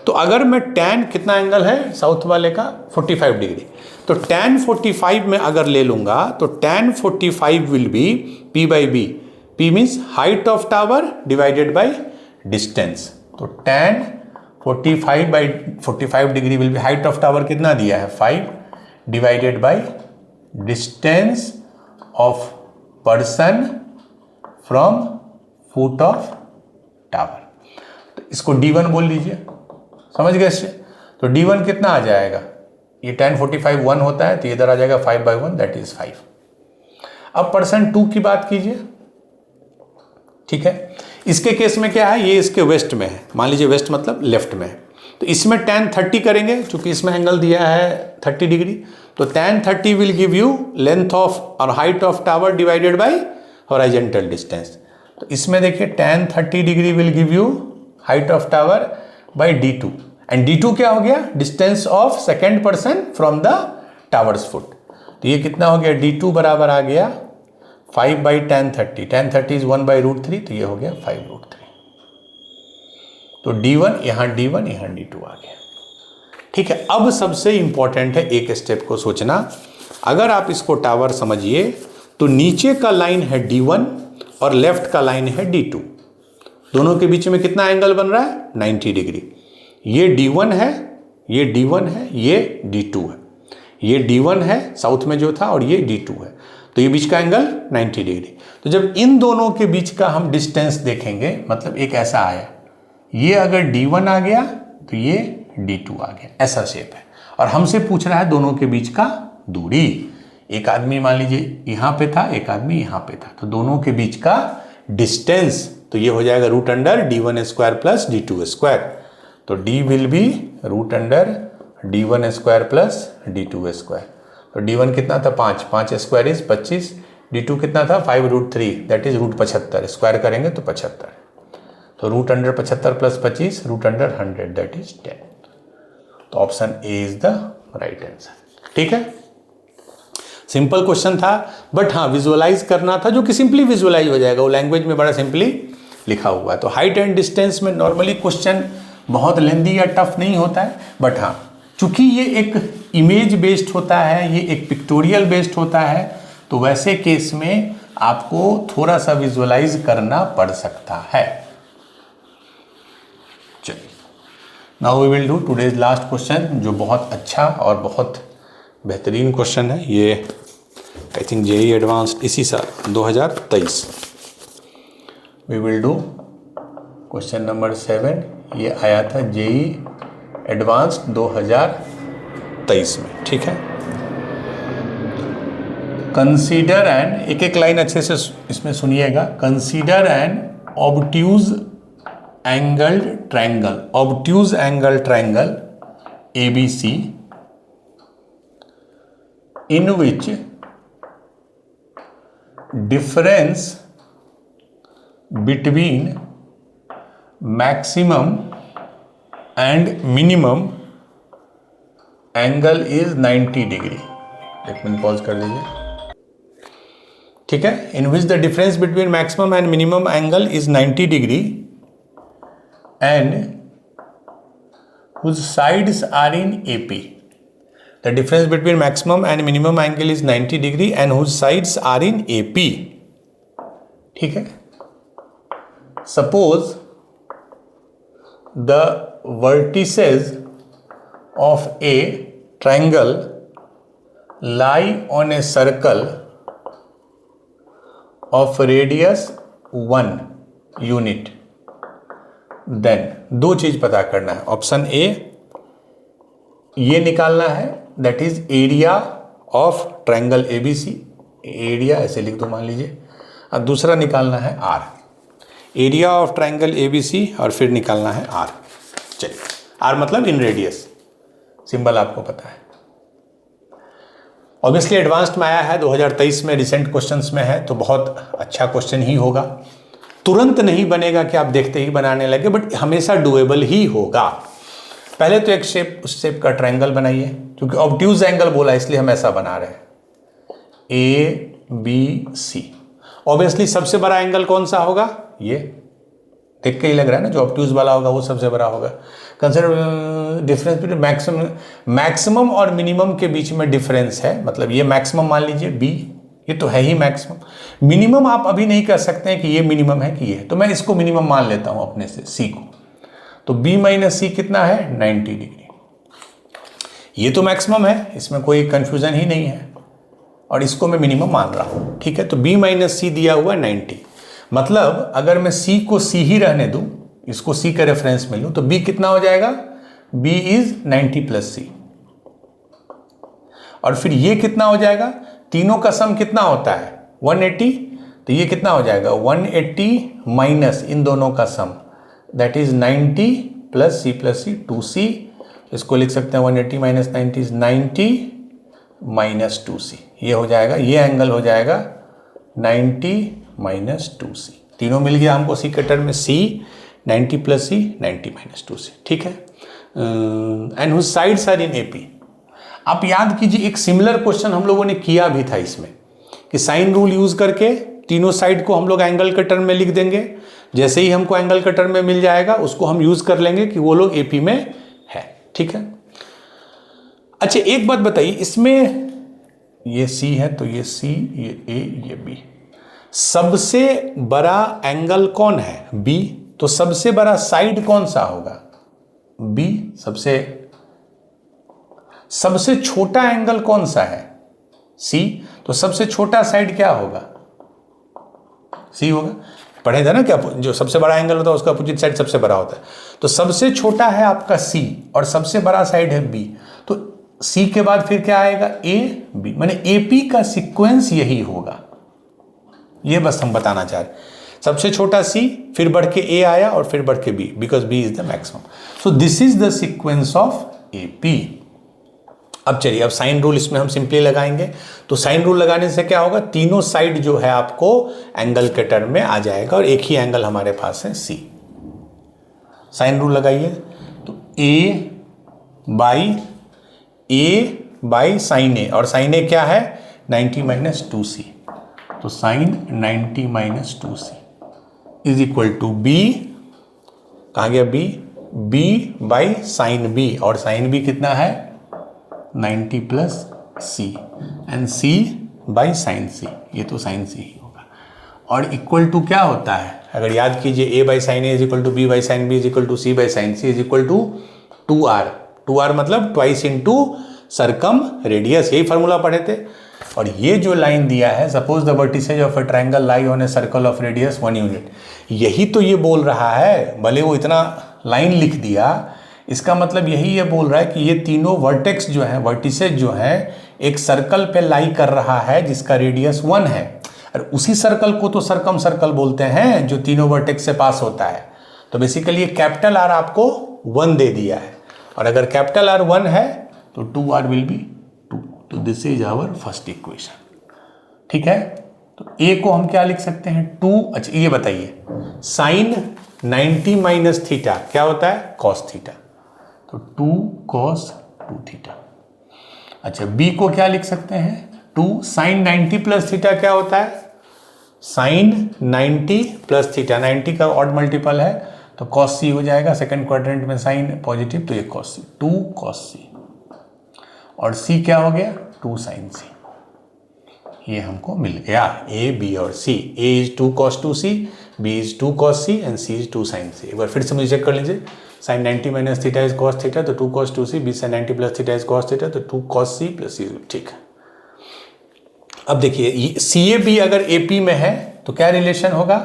तो अगर मैं tan कितना एंगल है साउथ वाले का 45 डिग्री, तो tan 45 में अगर ले लूंगा तो tan 45 will be P by B, P means height of tower divided by distance. तो tan 45 by 45 degree will be, height of tower कितना दिया है 5 divided by distance of person from foot of tower. तो इसको D1 बोल लीजिए, समझ गए इससे। तो D1 कितना आ जाएगा, ये tan 45 1 होता है तो इधर आ जाएगा 5 बाई 1 दैट इज 5। अब पर्सन 2 की बात कीजिए, ठीक है। इसके केस में क्या है, ये इसके वेस्ट में है, मान लीजिए वेस्ट मतलब लेफ्ट में है, तो इसमें tan 30 करेंगे, चूंकि इसमें एंगल दिया है 30 डिग्री, तो tan 30 will give you length of और height of tower divided by horizontal distance. तो इसमें देखिए tan 30 degree will give you height of tower by D2, and D2 क्या हो गया, distance of second person from the towers foot. तो ये कितना हो गया, D2 बराबर आ गया 5 by tan 30, tan 30 is 1 by √3, तो ये हो गया 5√3। तो D1 यहाँ D1 यहाँ D2 आ गया, ठीक है। अब सबसे इंपॉर्टेंट है एक स्टेप को सोचना, अगर आप इसको टावर समझिए तो नीचे का लाइन है D1 और लेफ्ट का लाइन है D2, दोनों के बीच में कितना एंगल बन रहा है 90 डिग्री। ये D1 है, ये D1 है, ये D2 है, ये D1 है साउथ में जो था और ये D2 है, तो ये बीच का एंगल 90 डिग्री। तो जब इन दोनों के बीच का हम डिस्टेंस देखेंगे, मतलब एक ऐसा आया, ये अगर D1 आ गया तो ये D2 आ गया, ऐसा शेप है, और हमसे पूछ रहा है दोनों के बीच का दूरी। एक आदमी मान लीजिए यहाँ पे था, एक आदमी यहाँ पे था, तो दोनों के बीच का डिस्टेंस, तो ये हो जाएगा √D1 square plus D2 square. तो D will be √D1 square plus D2 square. तो D1 कितना था 5, 5 स्क्वायर इज 25, D2 कितना था 5√3 दैट इज √75, स्क्वायर करेंगे तो 75, तो √75 प्लस 25 √100 दैट इज 10। तो option A is the right answer, ठीक है। सिंपल क्वेश्चन था, बट हाँ विजुअलाइज करना था, जो कि सिंपली विजुअलाइज हो जाएगा, वो लैंग्वेज में बड़ा सिंपली लिखा हुआ है। तो हाइट एंड डिस्टेंस में नॉर्मली क्वेश्चन बहुत लेंदी या टफ नहीं होता है, बट हाँ चूंकि ये एक इमेज बेस्ड होता है, ये एक पिक्टोरियल बेस्ड होता है, तो वैसे केस में आपको थोड़ा सा विजुअलाइज करना पड़ सकता है। चलिए, now we will do today's last question, जो बहुत अच्छा और बहुत बेहतरीन क्वेश्चन है। ये आई थिंक जेईई एडवांस्ड इसी साल 2023। We will do question number 7, ये आया था जेईई एडवांस्ड 2023 में, ठीक है। कंसीडर एन, एक एक लाइन अच्छे से इसमें सुनिएगा। Consider N obtuse angled triangle, obtuse angle triangle ABC in which difference between maximum and minimum angle is 90 degree. एक मिनट पॉज कर लीजिए, ठीक है। in which the difference between maximum and minimum angle is 90 degree and whose sides are in AP। The difference between maximum and minimum angle is 90 degree and whose sides are in AP, ठीक है। Suppose the vertices of a triangle lie on a circle of radius 1 unit, then दो चीज पता करना है। Option A ये निकालना है, that is area of triangle ABC, area ऐसे लिख दो मान लीजिए, और दूसरा निकालना है R, area of triangle ABC, और फिर निकालना है R। चलिए, R मतलब इन रेडियस, सिंबल आपको पता है। ऑब्वियसली एडवांस्ड में आया है, 2023 में रिसेंट क्वेश्चंस में है, तो बहुत अच्छा क्वेश्चन ही होगा। तुरंत नहीं बनेगा कि आप देखते ही बनाने लगे, बट हमेशा डुएबल ही होगा। पहले तो एक शेप, उस शेप का ट्रायंगल बनाइए, क्योंकि ऑब्ट्यूज एंगल बोला इसलिए हम ऐसा बना रहे हैं ABC। ऑब्वियसली सबसे बड़ा एंगल कौन सा होगा, ये देख के ही लग रहा है ना, जो ऑब्ट्यूज वाला होगा वो सबसे बड़ा होगा। कंसिडर डिफरेंस बिटवीन मैक्सिमम और मिनिमम के बीच में डिफरेंस है, मतलब ये मैक्सिमम मान लीजिए बी, ये तो है ही मैक्सिमम। मिनिमम आप अभी नहीं कर सकते हैं कि ये मिनिमम है कि ये है, तो मैं इसको मिनिमम मान लेता हूं अपने से, सी को। तो बी माइनस सी कितना है, 90 डिग्री। ये तो मैक्सिमम है, इसमें कोई कंफ्यूजन ही नहीं है, और इसको मैं मिनिमम मान रहा हूं, ठीक है। तो बी माइनस सी दिया हुआ 90, मतलब अगर मैं सी को सी ही रहने दूं, इसको सी का रेफरेंस में लूं, तो बी कितना हो जाएगा, बी इज 90 प्लस सी। और फिर ये कितना हो जाएगा, तीनों का सम कितना होता है 180, तो ये कितना हो जाएगा 180 माइनस इन दोनों का sum, that is 90 plus C 2c। इसको लिख सकते हैं 180 माइनस 90 इज 90 माइनस 2c, ये हो जाएगा, ये एंगल हो जाएगा 90 माइनस 2c। तीनों मिल गया हमको सी के टर्म में, c 90 प्लस सी 90 माइनस 2c, ठीक है। And whose sides are in AP. आप याद कीजिए एक सिमिलर क्वेश्चन हम लोगों ने किया भी था इसमें, कि साइन रूल यूज करके तीनों साइड को हम लोग एंगल के टर्म में लिख देंगे, जैसे ही हमको एंगल के टर्म में मिल जाएगा उसको हम यूज कर लेंगे कि वो लोग एपी में है, ठीक है। अच्छा एक बात बताइए, इसमें ये सी है तो ये सी, ये ए, ये बी, सबसे बड़ा एंगल कौन है, बी, तो सबसे बड़ा साइड कौन सा होगा, बी। सबसे छोटा एंगल कौन सा है, सी, तो सबसे छोटा साइड क्या होगा, सी होगा। पढ़े थे ना क्या, जो सबसे बड़ा एंगल होता है उसका अपोजिट साइड सबसे बड़ा होता है, तो सबसे छोटा है आपका सी और सबसे बड़ा साइड है बी, तो सी के बाद फिर क्या आएगा, ए बी, माने एपी का सीक्वेंस यही होगा, ये बस हम बताना चाह रहे हैं। सबसे छोटा सी, फिर बढ़ के ए आया और फिर बढ़ के B, because B is the maximum. So this is the sequence of AP. अब चलिए, अब साइन रूल इसमें हम सिंपली लगाएंगे, तो साइन रूल लगाने से क्या होगा, तीनों साइड जो है आपको एंगल के टर्म में आ जाएगा, और एक ही एंगल हमारे पास है सी। साइन रूल लगाइए, तो ए बाई साइन ए, और साइन ए क्या है 90 माइनस 2c, तो sine 90 minus 2c is equal to B, कहाँ गया बी बाई साइन बी, और साइन बी कितना है 90 plus C, and C by sine C, ये तो साइन सी ही होगा। और इक्वल टू क्या होता है, अगर याद कीजिए, A by sine A is equal to B by sine B is equal to C by sine C is equal to 2r मतलब ट्वाइस इनटू सर्कम रेडियस, यही फार्मूला पढ़े थे। और ये जो लाइन दिया है, suppose the vertices of a triangle lie on a circle of radius 1 unit, यही तो ये बोल रहा है, भले वो इतना लाइन लिख दिया, इसका मतलब यही ये बोल रहा है कि ये तीनों वर्टेक्स जो है, वर्टिसेज जो है, एक सर्कल पे लाई कर रहा है जिसका रेडियस 1 है, और उसी सर्कल को तो सर्कम सर्कल बोलते हैं जो तीनों वर्टेक्स से पास होता है। तो बेसिकली ये कैपिटल आर आपको 1 दे दिया है, और अगर कैपिटल आर 1 है तो 2r विल बी 2, तो this is our first equation, ठीक है। तो ए को हम क्या लिख सकते हैं 2, अच्छा ये बताइए, साइन 90 माइनस थीटा क्या होता है कॉस थीटा, तो 2 cos 2 थीटा। अच्छा बी को क्या लिख सकते हैं 2 साइन 90 प्लस थीटा क्या होता है, साइन 90 प्लस थीटा, 90 का ऑड मल्टीपल है तो cos c हो जाएगा, सेकंड क्वाड्रेंट में साइन पॉजिटिव, तो ये cos c, 2 cos c, और c क्या हो गया 2 साइन c, ये हमको मिल गया a b और c। a is 2 cos 2c, b is 2 cos c and c is 2 sin c। एक बार फिर से मुझे चेक कर लीजिए, sine 90 minus theta is cos theta, तो 2 cos 2c, b sine 90 plus theta is cos theta, तो 2 cos c plus c, ठीक है। अब देखिए सी ए बी अगर ए पी में है तो क्या रिलेशन होगा,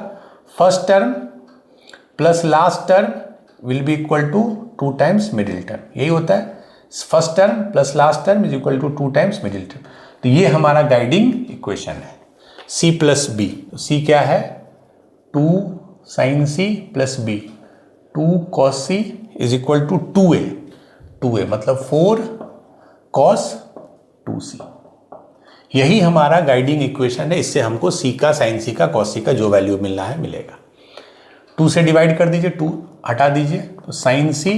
first term plus last term will be equal to 2 times middle term, यही होता है, first term plus last term is equal to 2 times middle term. तो ये हमारा गाइडिंग इक्वेशन है, c प्लस बी, तो c क्या है 2 sine c plus b, 2 cos c is equal to 2a मतलब 4 cos 2c, यही हमारा गाइडिंग इक्वेशन है। इससे हमको c का साइन c का cos c का जो वैल्यू मिलना है मिलेगा। 2 से डिवाइड कर दीजिए, 2 हटा दीजिए, तो sine c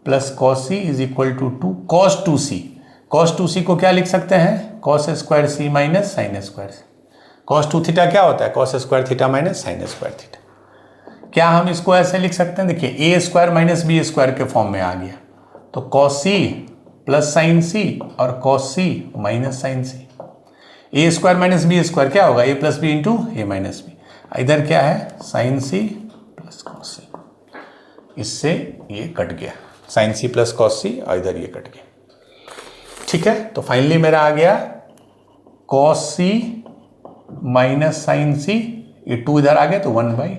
plus cos c is equal to 2 cos 2c, cos 2c को क्या लिख सकते हैं cos square c minus sine square c, cos 2 थीटा क्या होता है cos square theta minus sine square theta. क्या हम इसको ऐसे लिख सकते हैं, देखिए a square minus B square के फॉर्म में आ गया, तो cos C plus sine C और cos C minus sine C. A square minus B square क्या होगा, A plus B into A minus B. इधर क्या है, साइन सी प्लस कॉस सी, इससे ये कट गया, साइन सी प्लस कॉस सी और इधर ये कट गया। ठीक है, तो फाइनली मेरा आ गया cos C minus sine C, ये 2 इधर आ गया तो 1/2।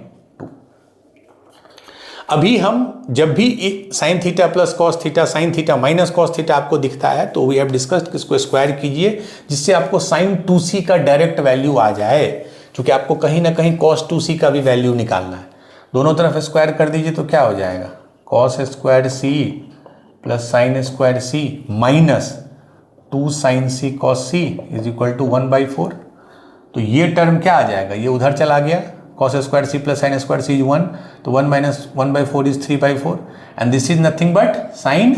अभी हम जब भी sign theta plus cos theta, sine theta minus cos theta आपको दिखता है तो वी हैव डिस्कस्ड इसको स्क्वायर कीजिए, जिससे आपको साइन 2c का डायरेक्ट वैल्यू आ जाए, क्योंकि आपको कहीं ना कहीं कॉस 2c का भी वैल्यू निकालना है। दोनों तरफ स्क्वायर कर दीजिए तो क्या हो जाएगा, cos square C plus sine square C minus 2 sine C cos C is equal to 1/4। तो ये टर्म क्या आ जाएगा, ये उधर चला गया, cos square C plus sine square C is 1, तो 1 minus 1/4 is 3/4 and this is nothing but sine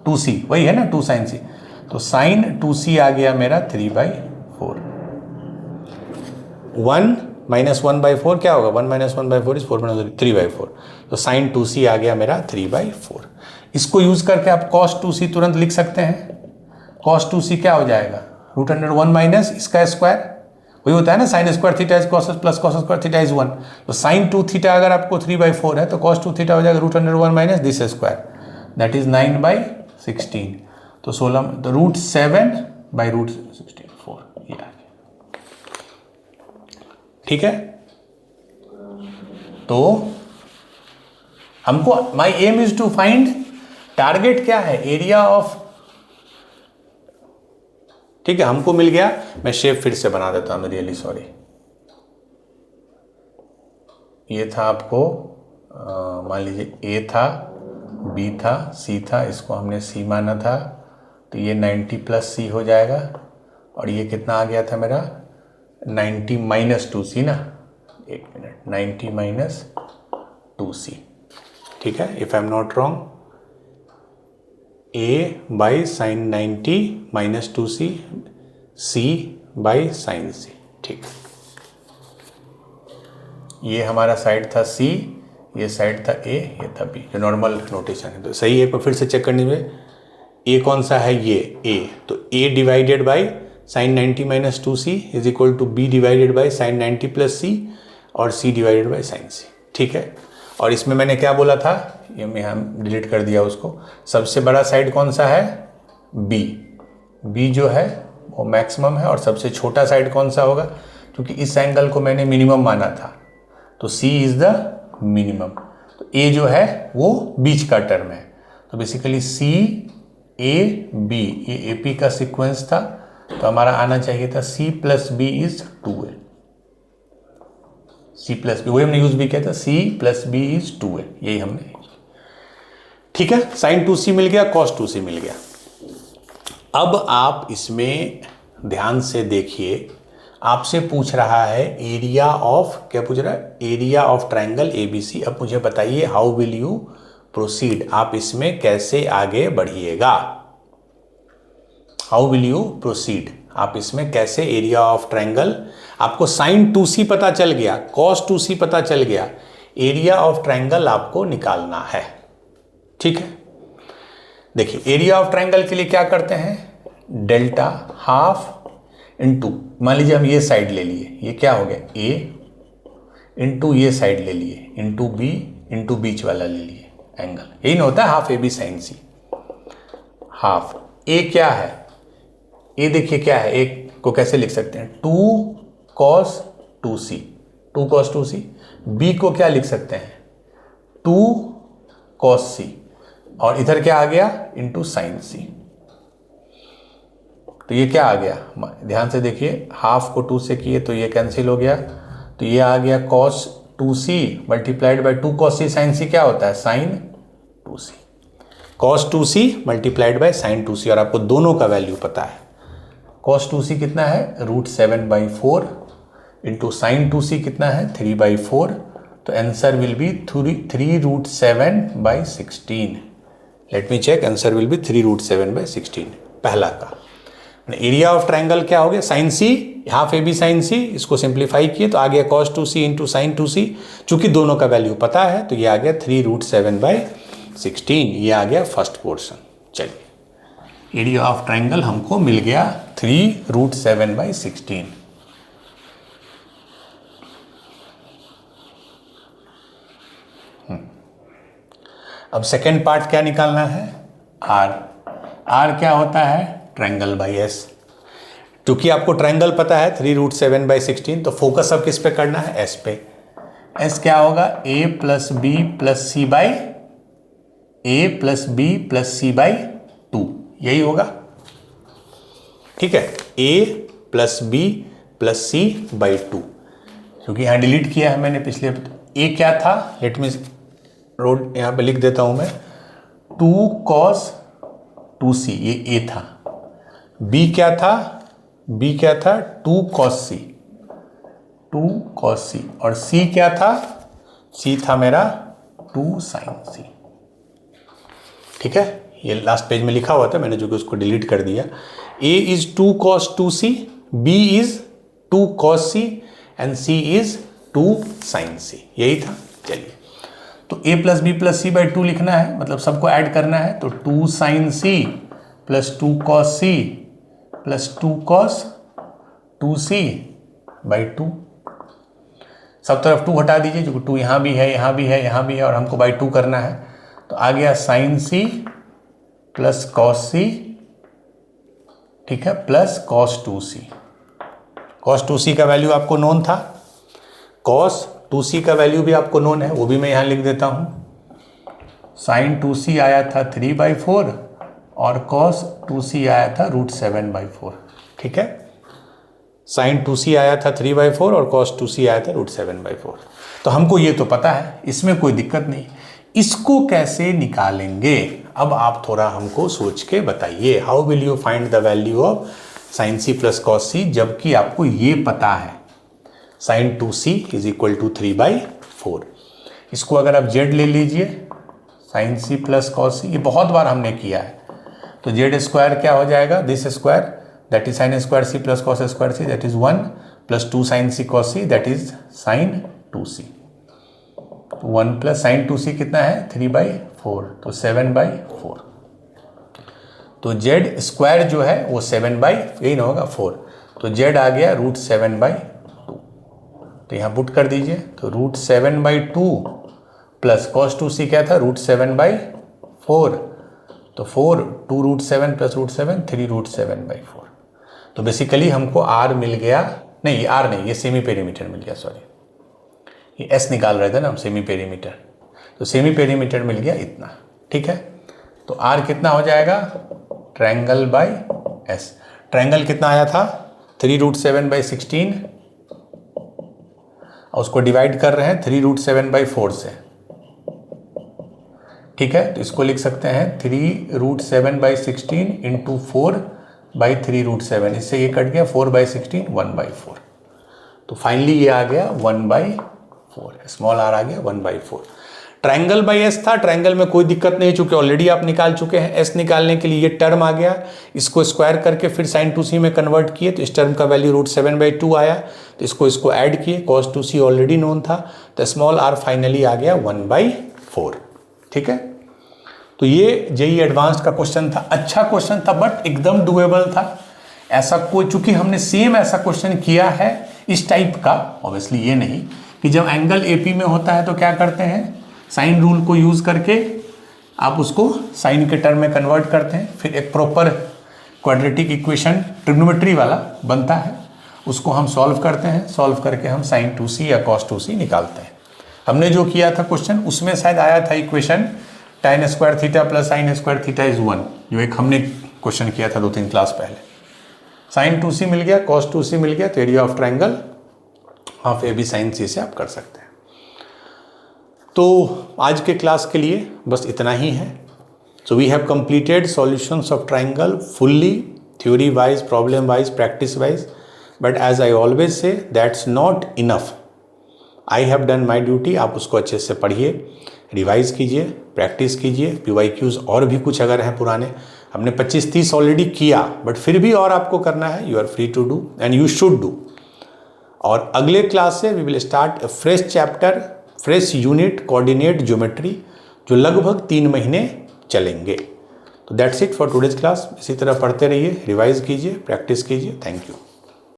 2c, वही है ना 2 साइन सी, तो साइन 2c आ गया मेरा 3/4। 1 माइनस 1/4 क्या होगा, 1 माइनस 1/4 इज 4 माइनस 3/4, तो साइन 2c आ गया मेरा 3/4। इसको यूज करके आप cos 2c तुरंत लिख सकते हैं। cos 2c क्या हो जाएगा, √1 माइनस इसका स्क्वायर, वही होता है ना sign square theta is cos plus cos square theta is 1, तो साइन 2 थीटा अगर आपको 3/4 है तो cos 2 थीटा हो जाएगा √1 minus this square, that is 9/16, तो 16, तो √7/√16 4, ये आ गया। ठीक है, तो हमको my aim is to find, target क्या है, एरिया ऑफ, ठीक है, हमको मिल गया। मैं शेप फिर से बना देता हूं, मैं रियली सॉरी। ये था आपको मान लीजिए ए था, बी था, सी था, इसको हमने सी माना था, तो ये 90 प्लस सी हो जाएगा, और ये कितना आ गया था मेरा 90 माइनस 2c ना, एक मिनट, 90 माइनस 2c, ठीक है, if I am not wrong, a by sine 90 minus 2c, c by sine c, ठीक। ये हमारा साइड था c, ये साइड था a, ये था b, जो नॉर्मल नोटेशन है, तो सही है। पर फिर से चेक करने में, a कौन सा है, ये a, तो a divided by sine 90 minus 2c is equal to b divided by sine 90 plus c और c divided by sine c, ठीक है। और इसमें मैंने क्या बोला था, ये मैं हम डिलीट कर दिया उसको, सबसे बड़ा साइड कौन सा है, b, b जो है वो मैक्सिमम है, और सबसे छोटा साइड कौन सा होगा, क्योंकि इस एंगल को मैंने मिनिमम माना था, तो c इज द मिनिमम, तो a जो है वो बीच का टर्म है, तो बेसिकली c a b, ये AP का सीक्वेंस था, तो हमारा आना चाहिए था c plus B is 2a, c plus B, वही हमने यूज भी किया था, c plus B is 2a, यही हमने, ठीक है। साइन 2c मिल गया, cos 2c मिल गया। अब आप इसमें ध्यान से देखिए, आपसे पूछ रहा है एरिया ऑफ, क्या पूछ रहा है, एरिया ऑफ ट्रायंगल ABC। अब मुझे बताइए हाउ विल यू प्रोसीड, आप इसमें कैसे आगे बढ़िएगा, हाउ विल यू प्रोसीड, आप इसमें कैसे एरिया ऑफ ट्रायंगल, आपको साइन 2c पता चल गया, cos 2c पता चल गया, एरिया ऑफ ट्रायंगल आपको निकालना है, ठीक है। देखिए एरिया ऑफ ट्रायंगल के लिए क्या करते हैं, डेल्टा हाफ इंटू, मान लीजिए हम ये साइड ले लिए, ये क्या हो गया a इंटू ये साइड ले लिए, इंटू b इंटू बीच वाला ले लिए एंगल, यही ना होता है half AB sine c। Half a क्या है, a देखिए क्या है, a को कैसे लिख सकते हैं, 2 cos 2c, 2 cos 2c, b को क्या लिख सकते हैं, 2 cos c, और इधर क्या आ गया, इंटू साइन c, तो ये क्या आ गया, ध्यान से देखिए, हाफ को 2 से किए तो ये कैंसिल हो गया, तो ये आ गया cos 2c multiplied by 2 cos c sine c, क्या होता है sine 2c, cos 2c multiplied by sine 2c, और आपको दोनों का वैल्यू पता है, cos 2c कितना है √7/4 इंटू साइन 2c कितना है 3/4, तो answer will be 3√7/16। Let me check, answer will be 3√7/16, पहला का। एरिया ऑफ ट्रायंगल क्या हो गया, sine c half A B sine C, इसको सिंप्लीफाई किए तो आ गया cos 2c into sine 2c। चूंकि दोनों का वैल्यू पता है तो ये आ गया 3√7/16। ये आ गया फर्स्ट पोर्शन। चलिए एरिया ऑफ ट्राइंगल हमको मिल गया 3√7/16। अब सेकेंड पार्ट क्या निकालना है, आर। आर क्या होता है, ट्राइंगल बाई एस। क्योंकि आपको ट्राइंगल पता है 3√7/16, तो फोकस अब किस पे करना है, एस पे। एस क्या होगा, a plus B plus C by two, यही होगा। ठीक है, a plus B plus C by two, क्योंकि यहाँ डिलीट किया है मैंने पिछले। a क्या था, लेट मी रोड यहाँ पे लिख देता हूँ मैं, 2 cos 2c, ये a था। b क्या था, b क्या था, 2 cos c, 2 cos c। और c क्या था, c था मेरा 2 sin c। ठीक है, ये लास्ट पेज में लिखा हुआ था, मैंने जो कि उसको डिलीट कर दिया। a is 2 cos 2c, b is 2 cos c and c is 2 sin c, यही था। चलिए, तो a plus B plus C by two लिखना है, मतलब सबको ऐड करना है। तो 2 sin c plus 2 cos c plus 2 cos 2c by two. सब तरफ 2 हटा दीजिए, जो 2 यहाँ भी है, यहाँ भी है, यहाँ भी है, और हमको बाई 2 करना है। तो आ गया sin c plus cos c, ठीक है, plus cos 2c। cos 2c का वैल्यू आपको नोन था, cos 2c का वैल्यू भी आपको नोन है, वो भी मैं यहाँ लिख देता हूँ। sin 2c आया था 3/4 और cos 2c आया था √7/4। ठीक है, sin 2c आया था 3/4 और cos 2c आया था √7/4। तो हमको ये तो पता है, इसमें कोई दिक्कत नहीं। इसको कैसे निकालेंगे, अब आप थोड़ा हमको सोच के बताइए। How will you find the value of sin c plus cos c, जबकि आपको ये पता है sin 2c is equal to 3/4। इसको अगर आप z ले लीजिए, sin c plus cos c, ये बहुत बार हमने किया है। तो z स्क्वायर क्या हो जाएगा, this square that is sin square c plus cos square c that is 1 plus 2 sin c cos c that is sin 2c। 1 plus sin 2c कितना है, 3/4, तो 7/4। तो z स्क्वायर जो है वो 7/, ना होगा 4, तो z आ गया √7/2। तो यहाँ पुट कर दीजिए, तो √7/2 प्लस cos 2c क्या था, √7/4, तो 4, 2 √7 प्लस √7, 3 √7/4। तो बेसिकली हमको r मिल गया, नहीं r नहीं, ये सेमी पेरीमीटर मिल गया, सॉरी, ये s निकाल रहे थे ना हम, सेमी पेरीमीटर। तो सेमी पेरीमीटर मिल गया इतना। ठीक है, तो r कितना हो जाएगा, ट्रायंगल बाई s। ट्रायंगल कितना आया था, 3√7/16, और उसको डिवाइड कर रहे हैं 3√7/4 से। ठीक है, तो इसको लिख सकते हैं 3√7/16 इंटू 4/3√7, इससे ये कट गया 4/16, 1/4। तो फाइनली ये आ गया 1/4, स्मॉल r आ गया 1/4। ट्रायंगल बाई एस था, ट्रायंगल में कोई दिक्कत नहीं, चूंकि ऑलरेडी आप निकाल चुके हैं। एस निकालने के लिए ये टर्म आ गया, इसको स्क्वायर करके फिर sin 2c में कन्वर्ट किए, तो इस टर्म का वैल्यू √7/2 आया, तो इसको ऐड किए, cos 2c ऑलरेडी नोन था, तो स्मॉल r फाइनली आ गया 1/4। ठीक है, तो ये जेईई एडवांस्ड का क्वेश्चन था। अच्छा क्वेश्चन था, बट एकदम डुएबल था। ऐसा कोई, चूंकि हमने सेम ऐसा क्वेश्चन किया है इस टाइप का, ऑब्वियसली ये नहीं कि जब एंगल एपी में होता है तो क्या करते हैं, साइन रूल को यूज करके आप उसको साइन के टर्म में कन्वर्ट करते हैं, फिर एक प्रॉपर क्वाड्रेटिक इक्वेशन ट्रिग्नोमेट्री वाला बनता है, उसको हम सॉल्व करते हैं, सॉल्व करके हम sin 2c या cos 2c निकालते हैं। हमने जो किया था क्वेश्चन, उसमें शायद आया था equation tan square theta plus sin square theta is 1, जो एक हमने क्वेश्चन किया था 2-3 क्लास पहले। sin 2c मिल गया, cos 2c मिल गया, तो area of triangle half A B sine C से आप कर सकते हैं। तो आज के क्लास के लिए बस इतना ही है। So we have completed solutions of triangle fully, theory wise, problem wise, practice wise, but as I always say that's not enough. I have done my duty. आप उसको अच्छे से पढ़िए, रिवाइज कीजिए, प्रैक्टिस कीजिए, PYQs और भी कुछ अगर हैं पुराने हमने 25-30 ऑलरेडी किया, बट फिर भी और आपको करना है, you are free to do and you should do. और अगले क्लास से we will start a fresh chapter, fresh unit coordinate geometry, जो लगभग 3 महीने चलेंगे। तो that's it for today's class. इसी तरह पढ़ते रहिए, रिवाइज कीजिए, प्रैक्टिस कीजिए। Thank you.